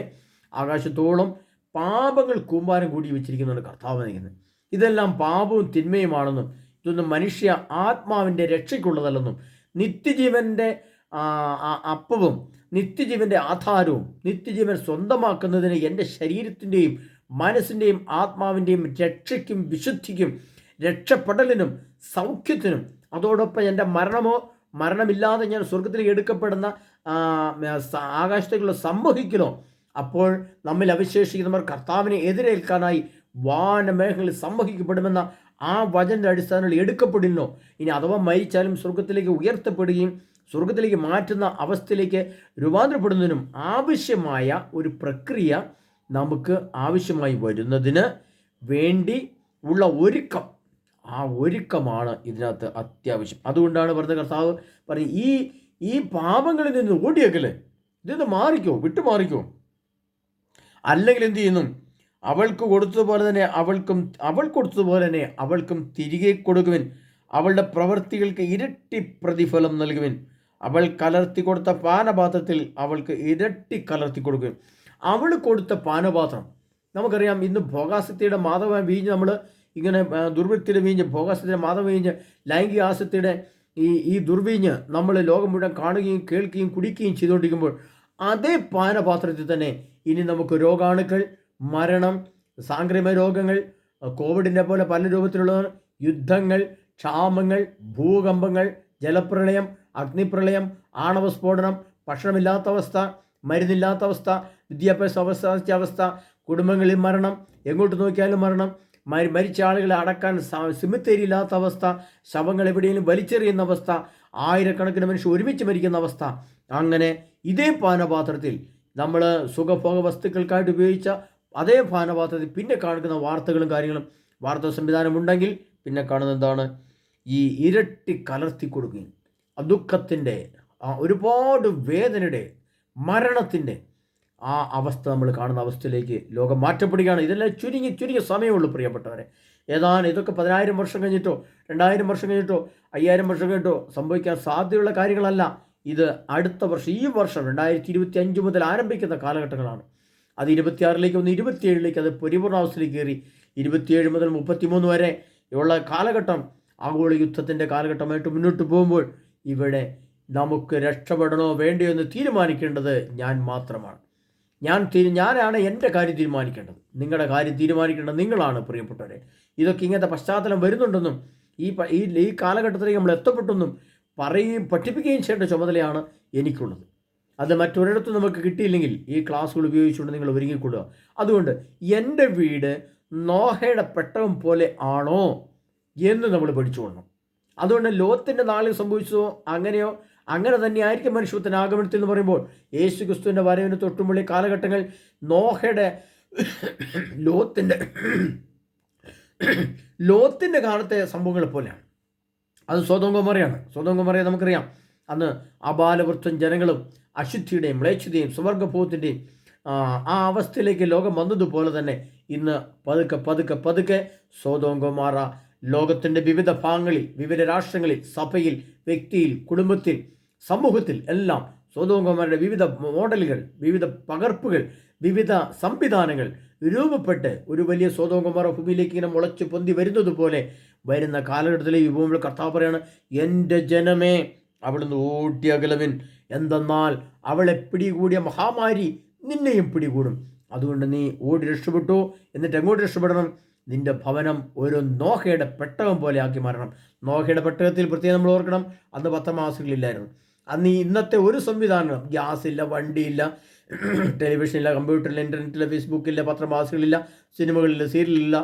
ആകാശത്തോളം പാപങ്ങൾ കൂമ്പാരം കൂടി വെച്ചിരിക്കുന്നതാണ് കർത്താവ് നിൽക്കുന്നത്. ഇതെല്ലാം പാപവും തിന്മയുമാണെന്നും ഇതൊന്നും മനുഷ്യ ആത്മാവിൻ്റെ രക്ഷയ്ക്കുള്ളതല്ലെന്നും നിത്യജീവൻ്റെ അപ്പവും നിത്യജീവൻ്റെ ആധാരവും നിത്യജീവൻ സ്വന്തമാക്കുന്നതിന് എൻ്റെ ശരീരത്തിൻ്റെയും മനസ്സിൻ്റെയും ആത്മാവിൻ്റെയും രക്ഷയ്ക്കും വിശുദ്ധിക്കും രക്ഷപ്പെടലിനും സൗഖ്യത്തിനും അതോടൊപ്പം എൻ്റെ മരണമില്ലാതെ ഞാൻ സ്വർഗത്തിലേക്ക് എടുക്കപ്പെടുന്ന ആകാശത്തേക്കുള്ള സംവഹിക്കലോ, അപ്പോൾ നമ്മിൽ അവശേഷിക്കുന്നവർ കർത്താവിനെ എതിരേൽക്കാനായി വാനമേഖലയിൽ സംവഹിക്കപ്പെടുമെന്ന ആ വചനത്തിൻ്റെ അടിസ്ഥാനത്തിൽ എടുക്കപ്പെടില്ലോ. ഇനി അഥവാ മരിച്ചാലും സ്വർഗത്തിലേക്ക് ഉയർത്തപ്പെടുകയും സ്വർഗത്തിലേക്ക് മാറ്റുന്ന അവസ്ഥയിലേക്ക് രൂപാന്തരപ്പെടുന്നതിനും ആവശ്യമായ ഒരു പ്രക്രിയ നമുക്ക് ആവശ്യമായി വരുന്നതിന് വേണ്ടി ഉള്ള ഒരുക്കം, ആ ഒരുക്കമാണ് ഇതിനകത്ത് അത്യാവശ്യം. അതുകൊണ്ടാണ് പറഞ്ഞ കർത്താവ് പറയും, ഈ പാപങ്ങളിൽ നിന്ന് ഓടിയേക്കല്ലേ, ഇതൊന്ന് മാറിക്കോ, വിട്ടുമാറിക്കോ. അല്ലെങ്കിൽ എന്ത് ചെയ്യുന്നു? അവൾ കൊടുത്തതുപോലെ തന്നെ അവൾക്കും തിരികെ കൊടുക്കുവിൻ. അവളുടെ പ്രവൃത്തികൾക്ക് ഇരട്ടി പ്രതിഫലം നൽകുവിൻ. അവൾ കലർത്തി കൊടുത്ത പാനപാത്രത്തിൽ അവൾക്ക് ഇരട്ടി കലർത്തി കൊടുക്കുവിൻ. അവൾ കൊടുത്ത പാനപാത്രം നമുക്കറിയാം. ഇന്ന് ഭോഗാസക്തിയുടെ മാധവ വീഞ്ഞ് നമ്മൾ ഇങ്ങനെ ദുർവൃത്തിയുടെ വീഞ്ഞ്, ഭോഗാസക്തിയുടെ മാധവ വീഞ്ഞ്, ലൈംഗിക ആസക്തിയുടെ ഈ ദുർവീഞ്ഞ് നമ്മൾ ലോകം മുഴുവൻ കാണുകയും കേൾക്കുകയും കുടിക്കുകയും ചെയ്തുകൊണ്ടിരിക്കുമ്പോൾ അതേ പാനപാത്രത്തിൽ തന്നെ ഇനി നമുക്ക് രോഗാണുക്കൾ, മരണം, സാംക്രമിക രോഗങ്ങൾ, കോവിഡിനെ പോലെ പല രൂപത്തിലുള്ള യുദ്ധങ്ങൾ, ക്ഷാമങ്ങൾ, ഭൂകമ്പങ്ങൾ, ജലപ്രളയം, അഗ്നിപ്രളയം, ആണവസ്ഫോടനം, ഭക്ഷണമില്ലാത്ത അവസ്ഥ, മരുന്നില്ലാത്ത അവസ്ഥ, വിദ്യാഭ്യാസ അവസ്ഥ, കുടുംബങ്ങളിൽ മരണം, എങ്ങോട്ട് നോക്കിയാലും മരണം, മരിച്ച ആളുകളെ അടക്കാൻ സിമിത്തേരി ഇല്ലാത്ത അവസ്ഥ, ശവങ്ങൾ എവിടെയെങ്കിലും വലിച്ചെറിയുന്ന അവസ്ഥ, ആയിരക്കണക്കിന് മനുഷ്യർ ഒരുമിച്ച് മരിക്കുന്ന അവസ്ഥ. അങ്ങനെ ഇതേ പാനപാത്രത്തിൽ നമ്മൾ സുഖഭോഗ വസ്തുക്കൾക്കായിട്ട് ഉപയോഗിച്ച അതേ പാനപാത്രത്തിൽ പിന്നെ കാണിക്കുന്ന വാർത്തകളും കാര്യങ്ങളും, വാർത്താ സംവിധാനം ഉണ്ടെങ്കിൽ പിന്നെ കാണുന്നത് എന്താണ്? ഈ ഇരട്ടി കലർത്തി കൊടുക്കുകയും ദുഃഖത്തിൻ്റെ, ഒരുപാട് വേദനയുടെ, മരണത്തിൻ്റെ ആ അവസ്ഥ നമ്മൾ കാണുന്ന അവസ്ഥയിലേക്ക് ലോകം മാറ്റപ്പെടുകയാണ്. ഇതെല്ലാം ചുരുങ്ങിയ സമയമുള്ളൂ പ്രിയപ്പെട്ടവരെ. ഇതൊക്കെ 10,000 വർഷം കഴിഞ്ഞിട്ടോ 2,000 വർഷം കഴിഞ്ഞിട്ടോ 5,000 വർഷം കഴിഞ്ഞിട്ടോ സംഭവിക്കാൻ സാധ്യതയുള്ള കാര്യങ്ങളല്ല. ഇത് അടുത്ത വർഷം, ഈ വർഷം 2025 മുതൽ ആരംഭിക്കുന്ന കാലഘട്ടങ്ങളാണ്. അത് 26ലേക്ക് വന്ന് 27ലേക്ക് അത് പരിപൂർണാവസ്ഥയിലേക്ക് കയറി 27 മുതൽ 33 വരെ ഉള്ള കാലഘട്ടം ആഗോള യുദ്ധത്തിൻ്റെ കാലഘട്ടമായിട്ട് മുന്നോട്ട് പോകുമ്പോൾ ഇവിടെ നമുക്ക് രക്ഷപ്പെടണോ വേണ്ടയോ എന്ന് തീരുമാനിക്കേണ്ടത് ഞാൻ മാത്രമാണ്. ഞാനാണ് എൻ്റെ കാര്യം തീരുമാനിക്കേണ്ടത്. നിങ്ങളുടെ കാര്യം തീരുമാനിക്കേണ്ടത് നിങ്ങളാണ് പ്രിയപ്പെട്ടവരെ. ഇതൊക്കെ ഇങ്ങനത്തെ പശ്ചാത്തലം വരുന്നുണ്ടെന്നും ഈ കാലഘട്ടത്തിലേക്ക് നമ്മൾ എത്തപ്പെട്ടെന്നും പഠിപ്പിക്കുകയും ചെയ്യേണ്ട ചുമതലയാണ് എനിക്കുള്ളത്. അത് മറ്റൊരിടത്തും നമുക്ക് കിട്ടിയില്ലെങ്കിൽ ഈ ക്ലാസ്സുകൾ ഉപയോഗിച്ചുകൊണ്ട് നിങ്ങൾ ഒരുങ്ങിക്കൊള്ളുക. അതുകൊണ്ട് എൻ്റെ വീട് നോഹയുടെ പെട്ടകം പോലെ ആണോ എന്ന് നമ്മൾ പഠിച്ചുകൊള്ളണം. അതുകൊണ്ട് ലോത്തിൻ്റെ നാളിൽ സംഭവിച്ചതോ അങ്ങനെ തന്നെ ആയിരിക്കും മനുഷ്യത്വത്തിന് ആഗമനത്തിൽ എന്ന് പറയുമ്പോൾ യേശു ക്രിസ്തുവിൻ്റെ വരവിന് തൊട്ടുമുള്ള കാലഘട്ടങ്ങൾ ലോത്തിൻ്റെ കാലത്തെ സംഭവങ്ങൾ പോലെയാണ്. അത് സ്വതം ഗൊമോറയാണ്. നമുക്കറിയാം. അന്ന് അബാലവൃത്തം ജനങ്ങളും അശുദ്ധിയുടെയും മ്ലേച്ഛതയും സുവർഗഭോഗത്തിൻ്റെയും ആ അവസ്ഥയിലേക്ക് ലോകം വന്നതുപോലെ തന്നെ ഇന്ന് പതുക്കെ സ്വതം ഗൊമോറ ലോകത്തിൻ്റെ വിവിധ ഭാഗങ്ങളിൽ, വിവിധ രാഷ്ട്രങ്ങളിൽ, സഭയിൽ, വ്യക്തിയിൽ, കുടുംബത്തിൽ, സമൂഹത്തിൽ എല്ലാം സ്വതം ഗൊമോറയുടെ വിവിധ മോഡലുകൾ, വിവിധ പകർപ്പുകൾ, വിവിധ സംവിധാനങ്ങൾ രൂപപ്പെട്ട് ഒരു വലിയ സ്വതം ഗൊമോറ ഭൂമിയിലേക്ക് ഇങ്ങനെ മുളച്ചു പൊന്തി വരുന്നത് പോലെ വരുന്ന കാലഘട്ടത്തിലെ ഈ ഭൂമിയിൽ കർത്താവ് പറയാണ്, എൻ്റെ ജനമേ അവിടുന്ന് ഓടി അകലുവിൻ, എന്തെന്നാൽ അവളെ പിടികൂടിയ മഹാമാരി നിന്നെയും പിടികൂടും. അതുകൊണ്ട് നീ ഓടി രക്ഷപ്പെട്ടു. എന്നിട്ട് എങ്ങോട്ട് രക്ഷപ്പെടണം? നിന്റെ ഭവനം ഒരു നോഹയുടെ പെട്ടകം പോലെ ആക്കി മാറണം. നോഹയുടെ പെട്ടകത്തിൽ പ്രത്യേകം നമ്മൾ ഓർക്കണം, അന്ന് പത്രമാസികളില്ലായിരുന്നു. അന്ന് ഇന്നത്തെ ഒരു സംവിധാനം, ഗ്യാസില്ല, വണ്ടിയില്ല, ടെലിവിഷനില്ല, കമ്പ്യൂട്ടറില്ല, ഇൻ്റർനെറ്റില്ല, ഫേസ്ബുക്കില്ല, പത്രമാസികളില്ല, സിനിമകളില്ല, സീരിയലില്ല,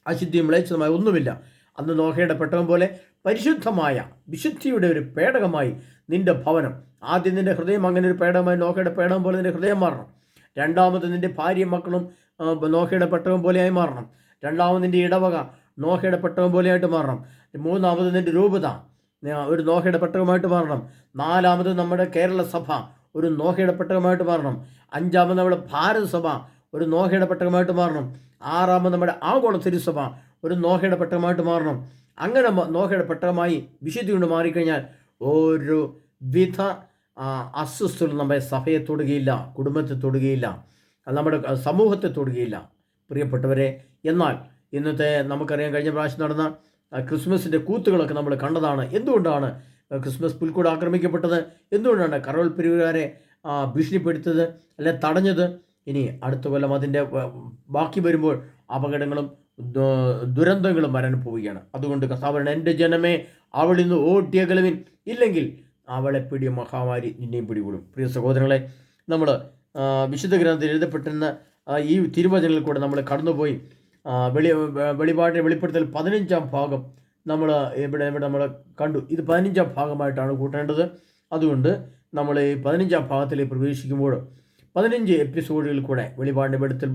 അശുദ്ധിയും മ്ലേച്ഛതമായ ഒന്നുമില്ല. അന്ന് നോഹയുടെ പെട്ടകം പോലെ പരിശുദ്ധമായ വിശുദ്ധിയുടെ ഒരു പേടകമായി നിന്റെ ഭവനം, ആദ്യം നിന്റെ ഹൃദയം അങ്ങനെ ഒരു പേടകമായി നോഹയുടെ പേടകം പോലെ നിന്റെ ഹൃദയം മാറണം. രണ്ടാമത് നിന്റെ ഭാര്യയും മക്കളും നോഹയുടെ പെട്ടകം പോലെയായി മാറണം. രണ്ടാമത് നിന്റെ ഇടവക നോഹയുടെ പെട്ടകം പോലെയായിട്ട് മാറണം. മൂന്നാമത് നിന്റെ രൂപത ഒരു നോഹയുടെ പെട്ടകമായിട്ട് മാറണം. നാലാമത് നമ്മുടെ കേരള സഭ ഒരു നോഹയുടെ പെട്ടകമായിട്ട് മാറണം. അഞ്ചാമത് നമ്മുടെ ഭാരത സഭ ഒരു നോഹയുടെ പെട്ടകമായിട്ട് മാറണം. ആറാമത് നമ്മുടെ ആഗോള തിരുസഭ ഒരു നോഹയുടെ പെട്ടകമായിട്ട് മാറണം. അങ്ങനെ നോഹയുടെ പെട്ടകമായി വിശുദ്ധി കൊണ്ട് മാറിക്കഴിഞ്ഞാൽ ഒരു വിധ അസ്വസ്ഥത നമ്മുടെ സഭയെ തൊടുകയില്ല, കുടുംബത്തെ തൊടുകയില്ല, നമ്മുടെ സമൂഹത്തെ തൊടുകയില്ല പ്രിയപ്പെട്ടവരെ. എന്നാൽ ഇന്നത്തെ നമുക്കറിയാം, കഴിഞ്ഞ പ്രാവശ്യം നടന്ന ക്രിസ്മസിൻ്റെ കൂത്തുകളൊക്കെ നമ്മൾ കണ്ടതാണ്. എന്തുകൊണ്ടാണ് ക്രിസ്മസ് പുൽക്കൂട് ആക്രമിക്കപ്പെട്ടത്? എന്തുകൊണ്ടാണ് കരോൾ പിരിവുകാരെ ഭീഷണിപ്പെടുത്തത്, അല്ലെ തടഞ്ഞത്? ഇനി അടുത്ത കൊല്ലം അതിൻ്റെ ബാക്കി വരുമ്പോൾ അപകടങ്ങളും ദുരന്തങ്ങളും വരാൻ പോവുകയാണ്. അതുകൊണ്ട് കർത്താവ് എൻ്റെ ജനമേ അവളിൽ നിന്ന് ഓട്ടിയകലുവിൻ, ഇല്ലെങ്കിൽ അവളെ പിടിയ മഹാമാരി നിന്നെയും പിടികൂടും. പ്രിയ സഹോദരങ്ങളെ, നമ്മൾ വിശുദ്ധ ഗ്രന്ഥത്തിൽ എഴുതപ്പെട്ടിരുന്ന ഈ തിരുവചനങ്ങളിൽ കൂടെ നമ്മൾ കടന്നുപോയി. വെളിപ്പെടുത്തൽ 15-ാം ഭാഗം നമ്മൾ ഇവിടെ നമ്മൾ കണ്ടു. ഇത് 15-ാം ഭാഗമായിട്ടാണ് കൂട്ടേണ്ടത്. അതുകൊണ്ട് നമ്മൾ ഈ 15-ാം ഭാഗത്തിലേക്ക് പ്രവേശിക്കുമ്പോൾ 15 എപ്പിസോഡുകളിൽ കൂടെ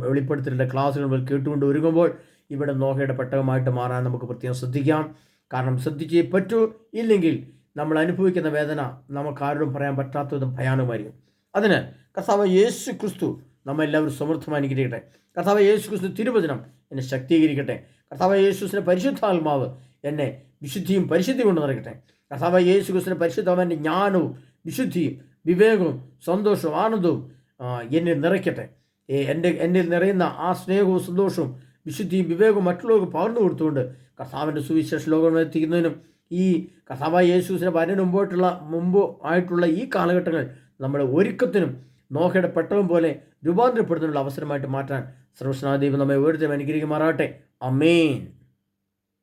വെളിപ്പെടുത്തലിൻ്റെ ക്ലാസ്സുകൾ കേട്ടുകൊണ്ട് ഒരുങ്ങുമ്പോൾ ഇവിടെ നോഹയുടെ പെട്ടകമായിട്ട് മാറാൻ നമുക്ക് പ്രത്യേകം ശ്രദ്ധിക്കാം. കാരണം ശ്രദ്ധിച്ചേ പറ്റൂ, ഇല്ലെങ്കിൽ നമ്മൾ അനുഭവിക്കുന്ന വേദന നമുക്കാരോടും പറയാൻ പറ്റാത്തതും ഭയാനകമായിരിക്കും. അതിന് കർത്താവ് യേശു ക്രിസ്തു നമ്മെല്ലാവരും സമൃദ്ധമായിരിക്കട്ടെ. കർത്താവ് യേശു ക്രിസ്തു തിരുവചനം എന്നെ ശക്തീകരിക്കട്ടെ. കർത്താവ് യേശുവിൻ്റെ പരിശുദ്ധാത്മാവ് എന്നെ വിശുദ്ധിയും പരിശുദ്ധി കൊണ്ട് നിറയ്ക്കട്ടെ. കർത്താവ് യേശു ക്രിസ്തുവിൻ്റെ പരിശുദ്ധാത്മാവിൻ്റെ ജ്ഞാനവും വിശുദ്ധിയും വിവേകവും സന്തോഷവും ആനന്ദവും എന്നിൽ നിറയ്ക്കട്ടെ. എന്നിൽ നിറയുന്ന ആ സ്നേഹവും സന്തോഷവും വിശുദ്ധിയും വിവേകവും മറ്റുള്ളവർക്ക് പകർന്നു കൊടുത്തുകൊണ്ട് കർത്താവിൻ്റെ സുവിശേഷ ലോകം എത്തിക്കുന്നതിനും ഈ കർത്താവായ യേശുവിൻ്റെ വരന് മുമ്പ് ആയിട്ടുള്ള ഈ കാലഘട്ടങ്ങൾ നമ്മുടെ ഒരുക്കത്തിനും നോഹയുടെ പെട്ടകം പോലെ രൂപാന്തരപ്പെടുന്നതിനുള്ള അവസരമായിട്ട് മാറ്റാൻ സർവ്വശക്തനായ ദൈവം നമ്മെ ഓരോരുത്തരും അനുഗ്രഹിക്കുമാറാകട്ടെ. ആമേൻ.